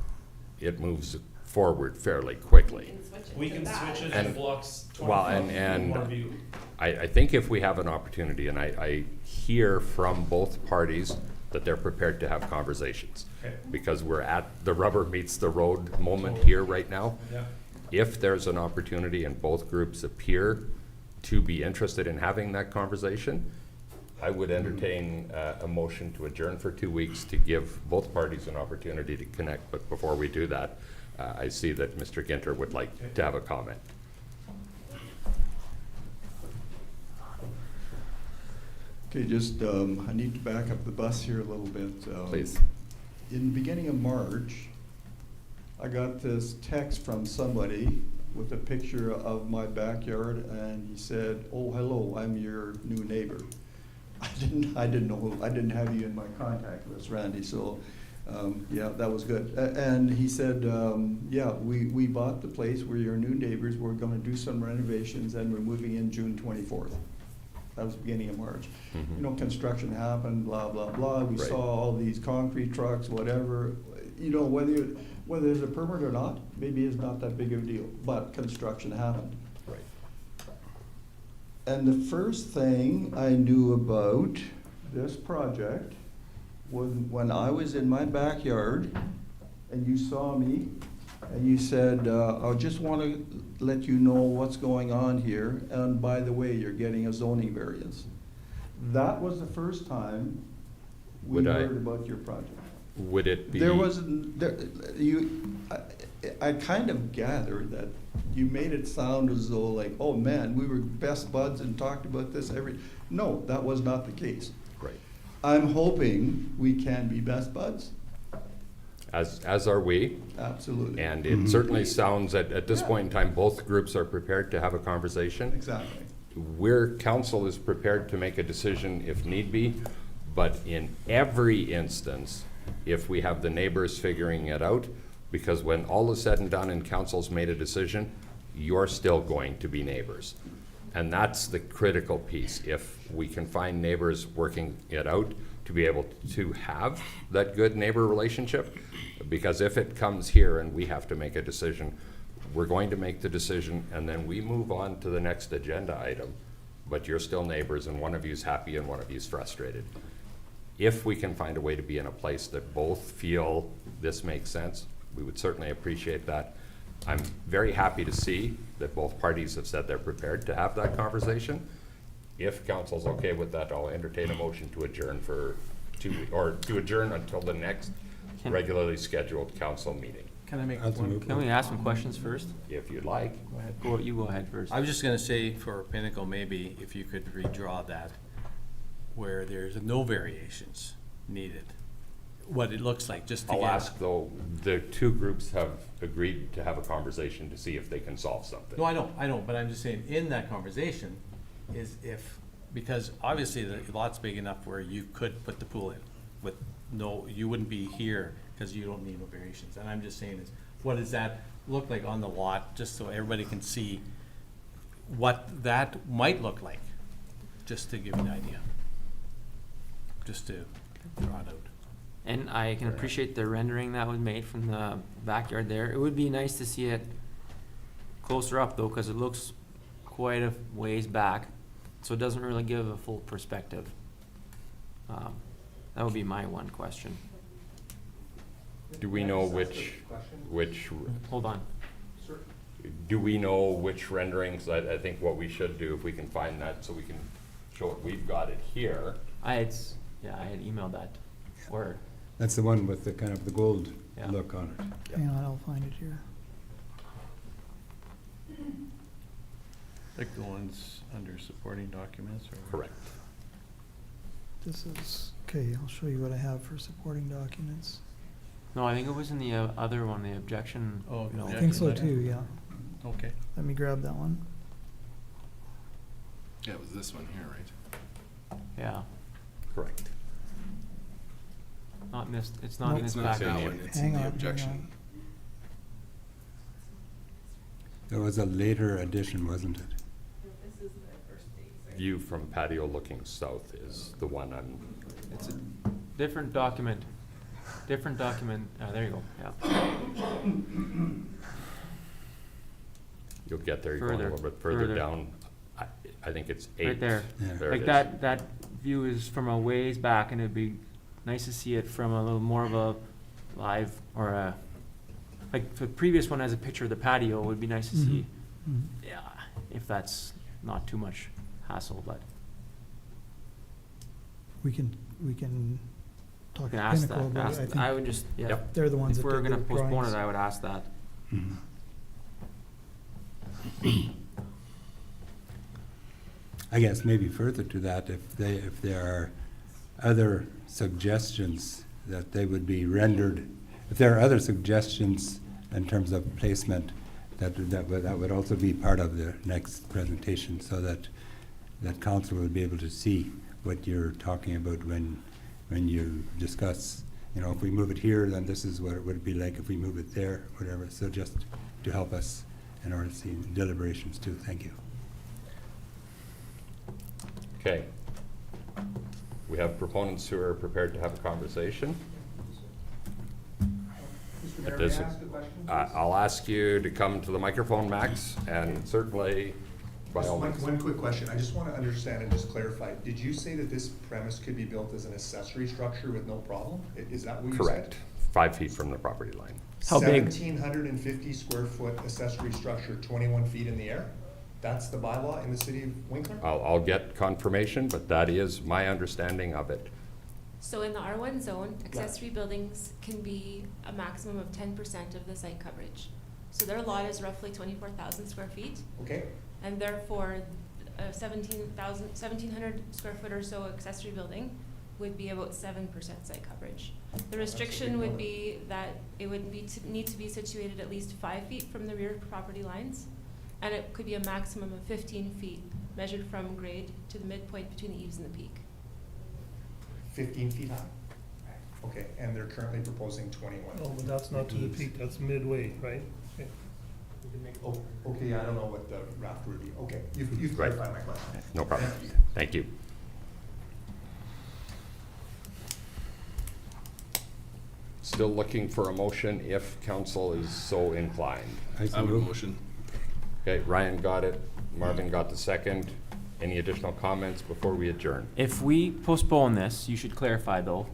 it moves forward fairly quickly. We can switch it and blocks 20 well, feet and more view. I think if we have an opportunity, and I hear from both parties that they're prepared to have conversations. Okay. Because we're at the rubber meets the road moment here right now. Yeah. If there's an opportunity and both groups appear to be interested in having that conversation, I would entertain a motion to adjourn for 2 weeks to give both parties an opportunity to connect. But before we do that, I see that Mr. Ginter would like to have a comment. Okay, just, I need to back up the bus here a little bit. Please. In the beginning of March, I got this text from somebody with a picture of my backyard, and he said, "Oh, hello, I'm your new neighbor." I didn't know, I didn't have you in my contact list, Randy, so, yeah, that was good. And he said, yeah, we bought the place, we're your new neighbors, we're gonna do some renovations, and we're moving in June 24th. That was the beginning of March. Mhm. You know, construction happened, blah, blah, blah. We Right. saw all these concrete trucks, whatever. You know, whether there's a permit or not, maybe it's not that big of a deal, but construction happened. Right. And the first thing I knew about this project was when I was in my backyard and you saw me and you said, I just want to let you know what's going on here, and by the way, you're getting a zoning variance. That was the first time we Would I- heard about your project. Would it be? There wasn't, I kind of gathered that you made it sound as though like, oh man, we were best buds and talked about this no, that was not the case. Right. I'm hoping we can be best buds. As are we. Absolutely. And it certainly sounds at this point in time, both groups are prepared to have a conversation. Exactly. Council is prepared to make a decision if need be, but in every instance, if we have the neighbors figuring it out, because when all is said and done and council's made a decision, you're still going to be neighbors. And that's the critical piece. If we can find neighbors working it out to be able to have that good neighbor relationship, because if it comes here and we have to make a decision, we're going to make the decision and then we move on to the next agenda item, but you're still neighbors and one of you's happy and one of you's frustrated. If we can find a way to be in a place that both feel this makes sense, we would certainly appreciate that. I'm very happy to see that both parties have said they're prepared to have that conversation. If council's okay with that, I'll entertain a motion to adjourn for 2 weeks, or to adjourn until the next regularly scheduled council meeting. Can I make That's a one? move. Can we ask some questions first? If you'd like. Go ahead. You go ahead first. I was just gonna say for Pinnacle, maybe if you could redraw that where there's no variations needed, what it looks like, just to I'll get. ask though, the two groups have agreed to have a conversation to see if they can solve something. No, I know, but I'm just saying, in that conversation, is if, because obviously the lot's big enough where you could put the pool in with no, you wouldn't be here because you don't need no variations. And I'm just saying is, what does that look like on the lot, just so everybody can see what that might look like, just to give you an idea. Just to draw it out. And I can appreciate the rendering that was made from the backyard there. It would be nice to see it closer up though, because it looks quite a ways back, so it doesn't really give a full perspective. That would be my one question. Do we know which, Hold on. do we know which renderings? I think what we should do, if we can find that, so we can show it, we've got it here. I had emailed that, or, That's the one with the kind of the gold Yeah. look on it. Hang on, I'll find it here. Like the ones under supporting documents or? Correct. This is, okay, I'll show you what I have for supporting documents. no, I think it was in the other one, the objection. Oh, no. I think so letter? too, yeah. Okay. Let me grab that one. Yeah, it was this one here, right? Yeah, Correct. not in this, it's not in Nope. this It's not package. that one, it's in Hang the on, objection. There was a later addition, wasn't it? View from patio looking south is the one I'm, It's a different document, there you go, yeah. you'll get there, you're going a Further, little bit further further. down. I think it's 8. Right there. Yeah. There Like it is. that view is from a ways back, and it'd be nice to see it from a little more of a live, or a, like the previous one has a picture of the patio, it would be nice to see. Mhm. Yeah, if that's not too much hassle, but We can talk you to can ask Pinnacle that, about it. I think I would just, yeah. Yep. they're the ones If that we're did gonna the postpone drawings. it, I would ask that. Mhm. I guess maybe further to that, if there are other suggestions that they would be rendered, if there are other suggestions in terms of placement, that would also be part of the next presentation, so that council would be able to see what you're talking about when you discuss, if we move it here, then this is what it would be like if we move it there, whatever. So just to help us in order to see deliberations too. Thank you. Okay. We have proponents who are prepared to have a conversation. Mr. Mayor, At may I this- ask a question? I'll ask you to come to the microphone, Max, and certainly, by Just all one, means. one quick question. I just want to understand and just clarify. Did you say that this premise could be built as an accessory structure with no problem? Is that what you said? Correct. 5 feet from the property line. How big? 1,750 square foot accessory structure, 21 feet in the air? That's the bylaw in the city of Winkler? I'll get confirmation, but that is my understanding of it. So in the R1 zone, accessory buildings can be a maximum of 10% of the site coverage. So their lot is roughly 24,000 square feet, Okay, and therefore a 1,700 square foot or so accessory building would be about 7% site coverage. The restriction would be that it would need to be situated at least 5 feet from the rear property lines, and it could be a maximum of 15 feet measured from grade to the midpoint between the eaves and the peak. 15 feet high? Okay, and they're currently proposing 21. Oh, but that's not to the peak, that's midway, right? Okay. We can make- Oh, okay, I don't know what the raft would be. Okay, you've Right. clarified my question. No problem. Thank you. Thank you. Still looking for a motion if council is so inclined. I would motion. Okay, Ryan got it, Marvin got the second. Any additional comments before we adjourn? If we postpone this, you should clarify though,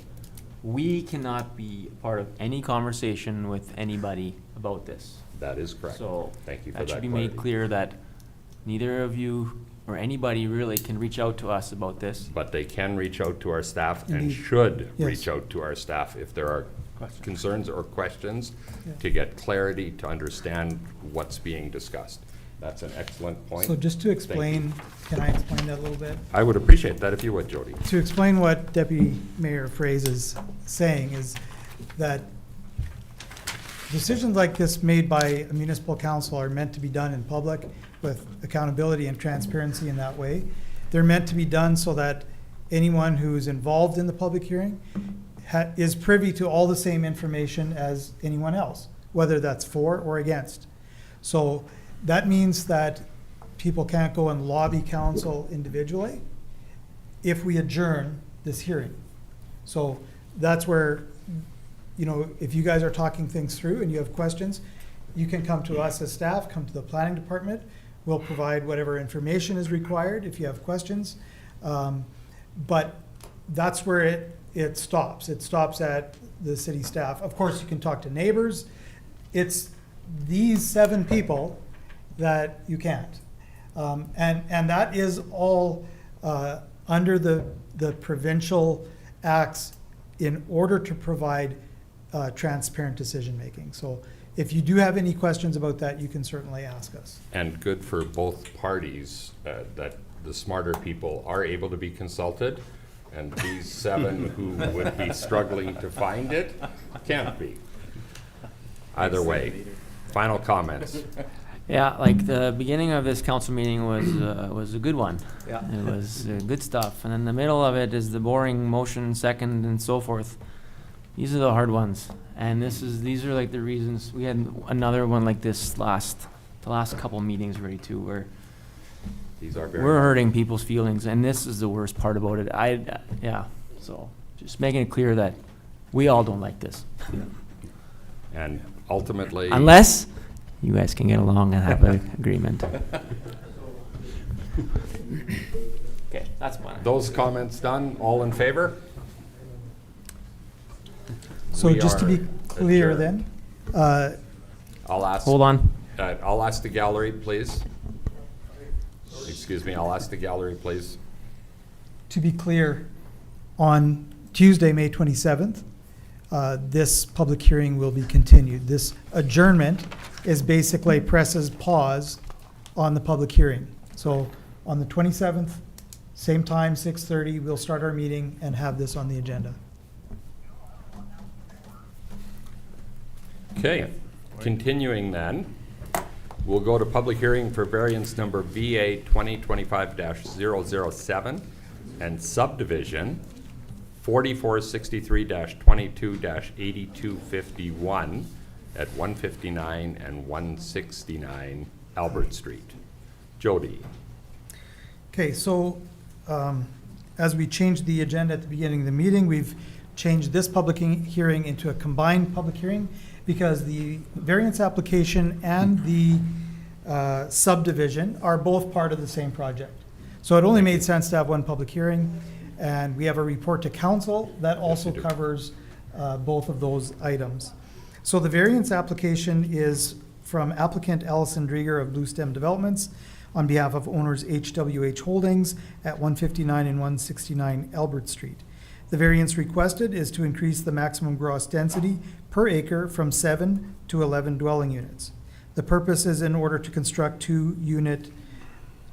we cannot be part of any conversation with anybody about this. That is correct. So Thank you for that that should be made clarity. clear that neither of you or anybody really can reach out to us about this. But they can reach out to our staff and Indeed. should Yes. reach out to our staff if there are Questions. concerns or questions Yeah. to get clarity, to understand what's being discussed. That's an excellent point. So just to Thank you. explain, can I explain that a little bit? I would appreciate that if you would, Jody. To explain what Deputy Mayor Fraze is saying is that decisions like this made by a municipal council are meant to be done in public with accountability and transparency in that way. They're meant to be done so that anyone who is involved in the public hearing is privy to all the same information as anyone else, whether that's for or against. So that means that people can't go and lobby council individually if we adjourn this hearing. So that's where, if you guys are talking things through and you have questions, you can come to us as staff, come to the planning department. We'll provide whatever information is required if you have questions. But that's where it stops. It stops at the city staff. Of course, you can talk to neighbors. It's these 7 people that you can't. And that is all under the provincial acts in order to provide transparent decision-making. So if you do have any questions about that, you can certainly ask us. And good for both parties that the smarter people are able to be consulted, and these 7 who would be struggling to find it can't be. Either way, final comments. Yeah, like the beginning of this council meeting was a good one. Yeah. It was good stuff. And then the middle of it is the boring motion, second, and so forth. These are the hard ones. And these are like the reasons. We had another one like this the last couple meetings already too, where These are very. we're hurting people's feelings, and this is the worst part about it. Yeah, so just making it clear that we all don't like this. And ultimately. Unless you guys can get along and have an agreement. Okay, that's mine. Those comments done, all in favor? So We just to are be clear adjourned. then, I'll ask. Hold on. I'll ask the gallery, please. Excuse me, I'll ask the gallery, please. to be clear, on Tuesday, May 27th, this public hearing will be continued. This adjournment is basically presses pause on the public hearing. So on the 27th, same time, 6:30, we'll start our meeting and have this on the agenda. Okay, continuing then, we'll go to public hearing for variance number VA 2025-007 and subdivision 4463-22-8251 at 159 and 169 Albert Street. Jody. Okay, so as we changed the agenda at the beginning of the meeting, we've changed this public hearing into a combined public hearing because the variance application and the subdivision are both part of the same project. So it only made sense to have one public hearing, and we have a report to council that also covers both of those items. So the variance application is from applicant Allison Drieger of Blue Stem Developments on behalf of owners HWH Holdings at 159 and 169 Albert Street. The variance requested is to increase the maximum gross density per acre from 7 to 11 dwelling units. The purpose is in order to construct 2-unit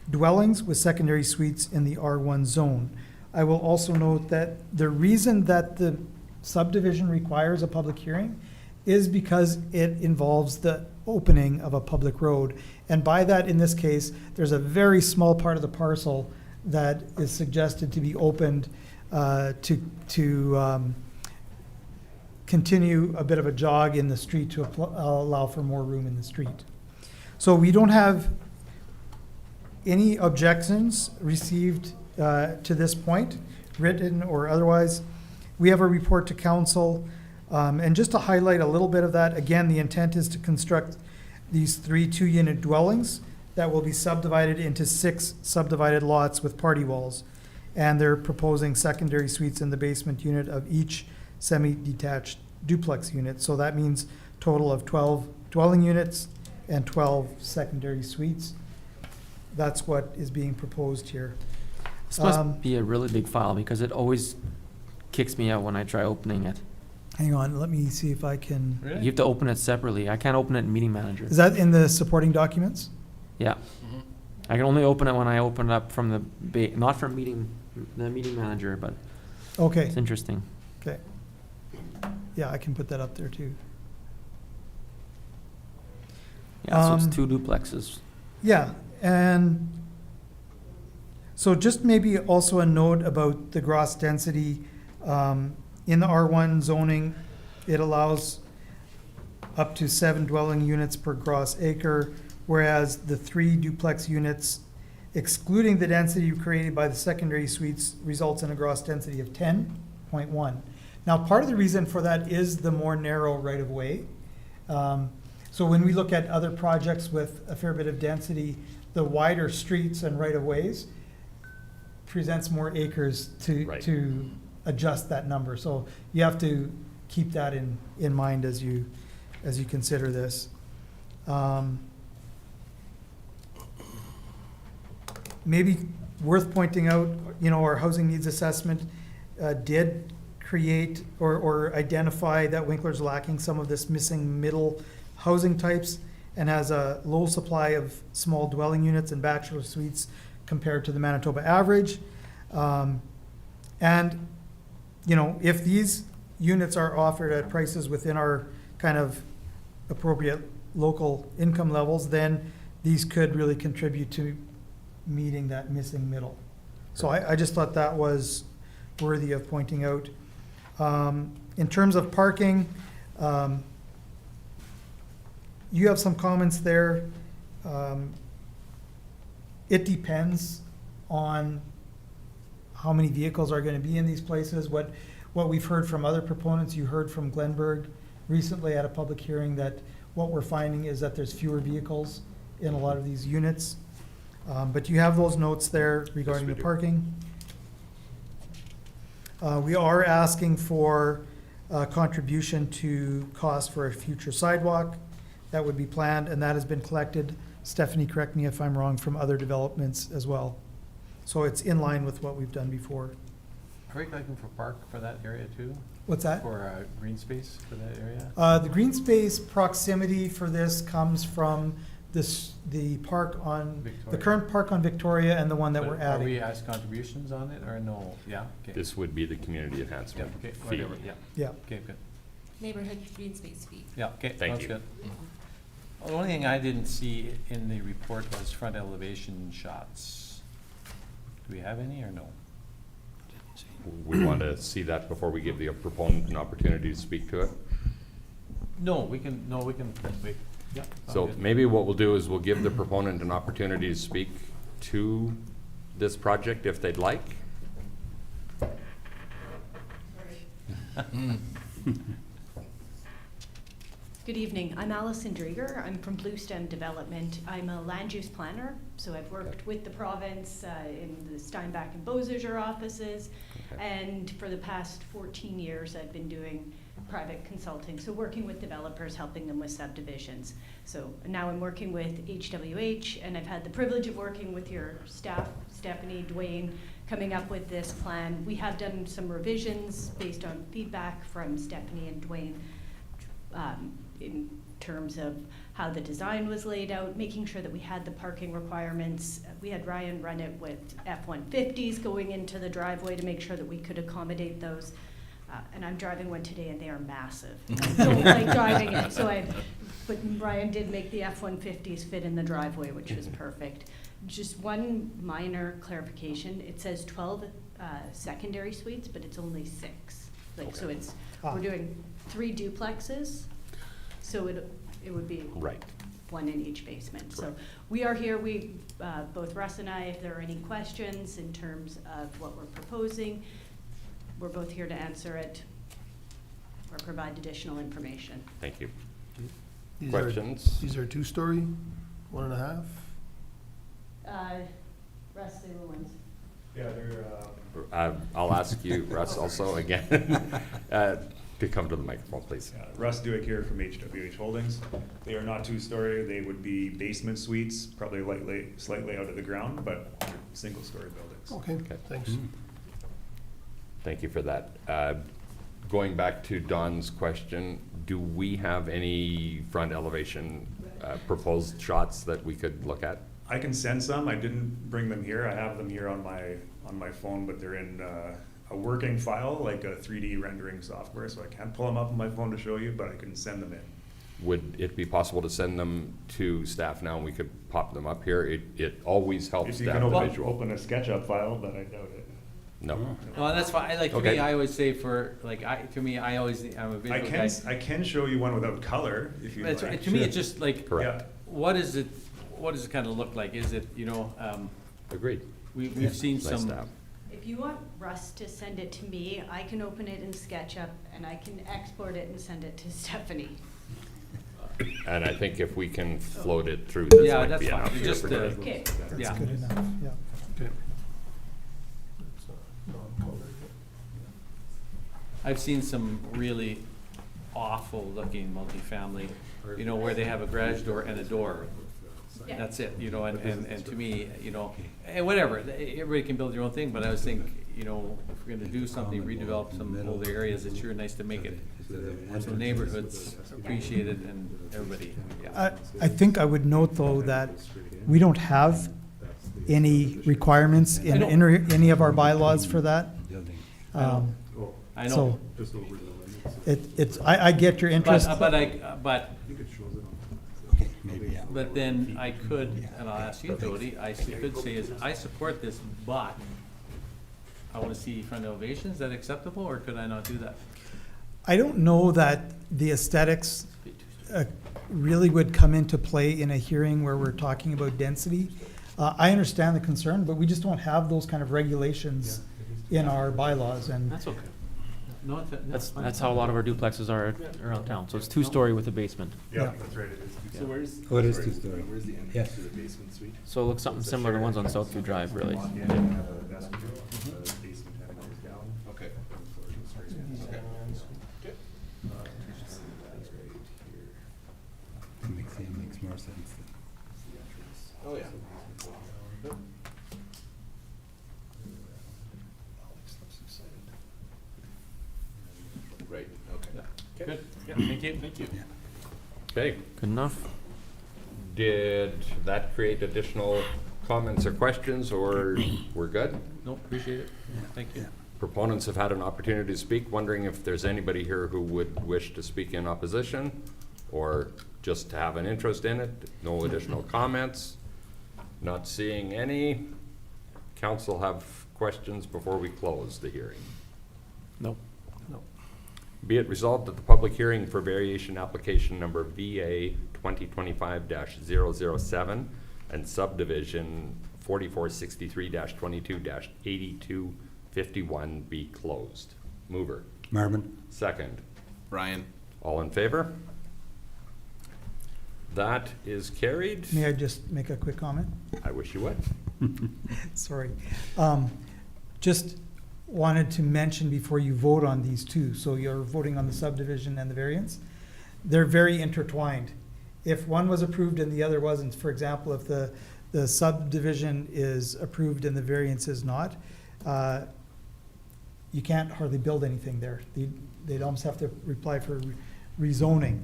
dwellings with secondary suites in the R1 zone. I will also note that the reason that the subdivision requires a public hearing is because it involves the opening of a public road. And by that, in this case, there's a very small part of the parcel that is suggested to be opened to continue a bit of a jog in the street to allow for more room in the street. So we don't have any objections received to this point, written or otherwise. We have a report to council. And just to highlight a little bit of that, again, the intent is to construct these 3 2-unit dwellings that will be subdivided into 6 subdivided lots with party walls. And they're proposing secondary suites in the basement unit of each semi-detached duplex unit. So that means total of 12 dwelling units and 12 secondary suites. That's what is being proposed here. This must be a really big file because it always kicks me out when I try opening it. Hang on, let me see if I can. You have to open it separately. I can't open it in Meeting Manager. Is that in the supporting documents? Yeah. I can only open it when I open it up from the, not from the Meeting Manager, but Okay. it's interesting. Okay. Yeah, I can put that up there too. Yeah, so it's 2 duplexes. Yeah, and so just maybe also a note about the gross density. In the R1 zoning, it allows up to 7 dwelling units per gross acre, whereas the 3 duplex units, excluding the density created by the secondary suites, results in a gross density of 10.1. Now, part of the reason for that is the more narrow right-of-way. So when we look at other projects with a fair bit of density, the wider streets and right-of-ways presents more acres to adjust that number. So you have to keep that in mind as you consider this. maybe worth pointing out, you know, our housing needs assessment did create or identify that Winkler's lacking some of this missing middle housing types and has a low supply of small dwelling units and bachelor suites compared to the Manitoba average. And, you know, if these units are offered at prices within our kind of appropriate local income levels, then these could really contribute to meeting that missing middle. So I just thought that was worthy of pointing out. In terms of parking, you have some comments there. It depends on how many vehicles are gonna be in these places. What we've heard from other proponents, you heard from Glenberg recently at a public hearing, that what we're finding is that there's fewer vehicles in a lot of these units. But you have those notes there regarding the parking. We are asking for a contribution to cost for a future sidewalk that would be planned, and that has been collected. Stephanie, correct me if I'm wrong, from other developments as well. So it's in line with what we've done before. Are we looking for park for that area too? What's that? For green space for that area? The green space proximity for this comes from the park on, the Victoria. current park on Victoria and the one that But we're Are we adding. asked contributions on it or no? Yeah, okay. This would be the community enhancement Okay, fee. whatever, yeah. Yeah. Okay, good. Neighborhood green space fee. Yeah, okay, Thank sounds you. good. Well, the only thing I didn't see in the report was front elevation shots. Do we have any or no? We want to see that before we give the proponent an opportunity to speak to it. No, we can wait. Yeah. So maybe what we'll do is we'll give the proponent an opportunity to speak to this project if they'd like. Good evening. I'm Allison Drager. I'm from Blue Stem Development. I'm a land use planner, so I've worked with the province in the Steinbach and Beausejour offices, and for the past 14 years I've been doing private consulting, so working with developers, helping them with subdivisions. So now I'm working with HWH, and I've had the privilege of working with your staff, Stephanie, Dwayne, coming up with this plan. We have done some revisions based on feedback from Stephanie and Dwayne, in terms of how the design was laid out, making sure that we had the parking requirements. We had Ryan run it with F-150s going into the driveway to make sure that we could accommodate those. And I'm driving one today and they are massive. I don't like driving it, but Ryan did make the F-150s fit in the driveway, which was perfect. Just one minor clarification, it says 12 secondary suites, but it's only 6. So it's, we're doing 3 duplexes. So it would be right, 1 in each basement. So we are here, both Russ and I, if there are any questions in terms of what we're proposing, we're both here to answer it or provide additional information. Thank you. These Questions? These are 2-story, 1.5? Russ, say the ones. Yeah, they're, I'll ask you, Russ, also again, to come to the microphone, please. Russ Duick here from HWH Holdings. They are not 2-story, they would be basement suites, probably slightly out of the ground, but they're single-story buildings. Okay, thanks. Thank you for that. Going back to Don's question, do we have any front elevation proposed shots that we could look at? I can send some. I didn't bring them here. I have them here on my phone, but they're in a working file, like a 3D rendering software, so I can't pull them up on my phone to show you, but I can send them in. Would it be possible to send them to staff now and we could pop them up here? It always helps If you to can have the visual. open a SketchUp file, but I doubt it. No. No, that's fine. To Okay. me, I always say I'm a visual guy. I can show you one without color if you That's like. right. To me, it's just like, Correct. what does it kind of look like? Is it, Agreed. We've seen Nice some. to have. If you want Russ to send it to me, I can open it in SketchUp and I can export it and send it to Stephanie. And I think if we can float it through, this Yeah, might that's be fine. enough. for Just, everybody. Okay. That's Yeah. good enough, yeah. Okay. It's, non-colored. I've seen some really awful looking multifamily, where they have a garage door and a door. Yeah. That's it, you know, and to me, you know, and whatever, everybody can build their own thing, but I was thinking, you know, if we're gonna do something, redevelop some older areas, it's sure nice to make it so neighborhoods appreciate it and everybody, yeah. I think I would note, though, that we don't have any requirements in any of our bylaws for that. I know. So, I get your interest. But then I could, and I'll ask you, Jody, I could say is, I support this, but I wanna see front elevation, is that acceptable, or could I not do that? I don't know that the aesthetics really would come into play in a hearing where we're talking about density. I understand the concern, but we just don't have those kind of regulations in our bylaws, and That's okay. No, That's how a lot of our duplexes are around town, so it's two-story with a basement. Yeah. That's right, it is. Yeah. So where's? Oh, it is sorry, two-story. Where's the entrance Yes. to the basement suite? So it looks something similar to ones on Southview Drive, really. Walk in and have a vestibule, the basement heading goes down. Okay. Sorry. Okay. Makes more sense. Oh, yeah. Right, okay. Good, yeah, thank you. Thank you. Okay, Good enough? did that create additional comments or questions, or we're good? Nope, appreciate it, thank you. Proponents have had an opportunity to speak, wondering if there's anybody here who would wish to speak in opposition or just to have an interest in it. No additional comments. Not seeing any. Council have questions before we close the hearing. Nope. Be it resolved that the public hearing for variation application number VA 2025-007 and subdivision 4463-22-8251 be closed. Mover. Marvin? Second. Ryan? All in favor? That is carried. may I just make a quick comment? I wish you would. Sorry. Just wanted to mention before you vote on these two, so you're voting on the subdivision and the variance, they're very intertwined. If one was approved and the other wasn't, for example, if the subdivision is approved and the variance is not, you can't hardly build anything there. They'd almost have to apply for rezoning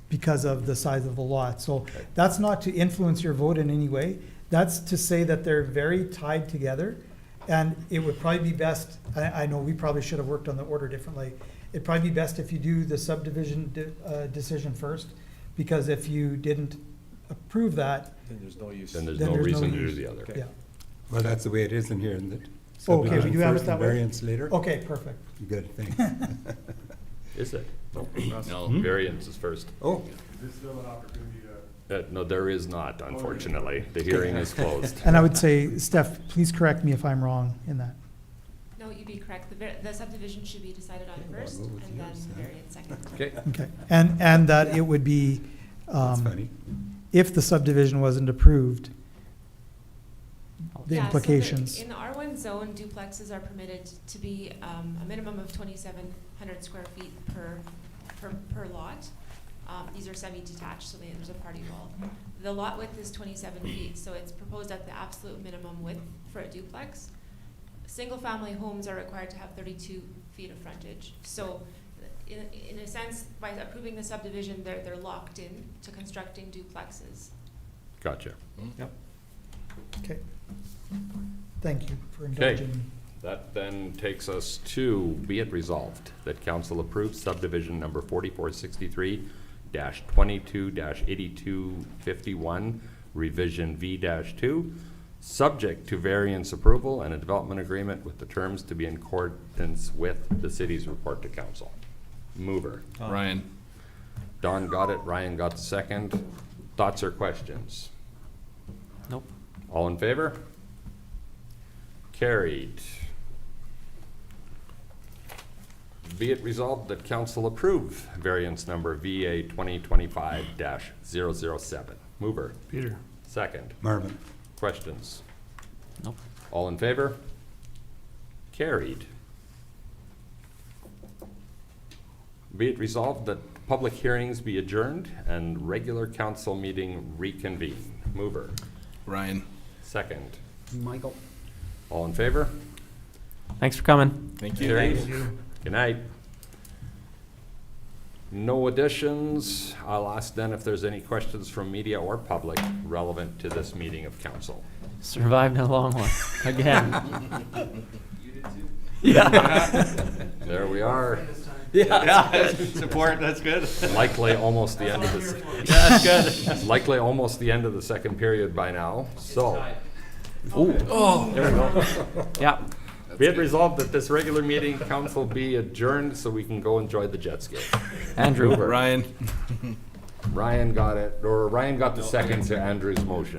because of the size of the lot. So that's not to influence your vote in any way. That's to say that they're very tied together. And it would probably be best, I know we probably should have worked on the order differently. It'd probably be best if you do the subdivision decision first, because if you didn't approve that. Then there's no use. Then there's no reason to do the other. Yeah. Well, that's the way it is in here, isn't it? Okay, we Subdivision do have it first that and way? Variance later? Okay, perfect. Good, thanks. Is it? No, Hmm? variance is first. Oh, Is there still an opportunity to? No, there is not, unfortunately. The hearing is closed. And I would say, Steph, please correct me if I'm wrong in that. No, you'd be correct. The subdivision should be decided on first, and then the variance second. Okay. Okay, and that it would be, that's funny. if the subdivision wasn't approved, the Yeah, so implications. in the R1 zone, duplexes are permitted to be a minimum of 2,700 square feet per lot. These are semi-detached, so there's a party wall. The lot width is 27 feet, so it's proposed at the absolute minimum width for a duplex. Single-family homes are required to have 32 feet of frontage. So in a sense, by approving the subdivision, they're locked in to constructing duplexes. Gotcha. Yep. Okay. Thank you for Okay. indulging me. That then takes us to, be it resolved, that council approves subdivision number 4463-22-8251, revision V-2, subject to variance approval and a development agreement with the terms to be in accordance with the city's report to council. Mover. Ryan? Don got it, Ryan got the second. Thoughts or questions? Nope. All in favor? Carried. Be it resolved that council approve variance number VA 2025-007. Mover. Peter. Second. Marvin? Questions? Nope. All in favor? Carried. Be it resolved that public hearings be adjourned and regular council meeting reconvene. Mover. Ryan. Second. Michael. All in favor? Thanks for coming. Thank you. Carried. Good night. No additions. I'll ask then if there's any questions from media or public relevant to this meeting of council. Survived a long one, again. There we are. Yeah, support, that's good. Likely almost the end of the. That's good. Likely almost the end of the second period by now, so. Oh, There we go. yeah. Be it resolved that this regular meeting council be adjourned so we can go enjoy the jet ski. Andrew. Ryan. Ryan got it, or Ryan got the second to Andrew's motion.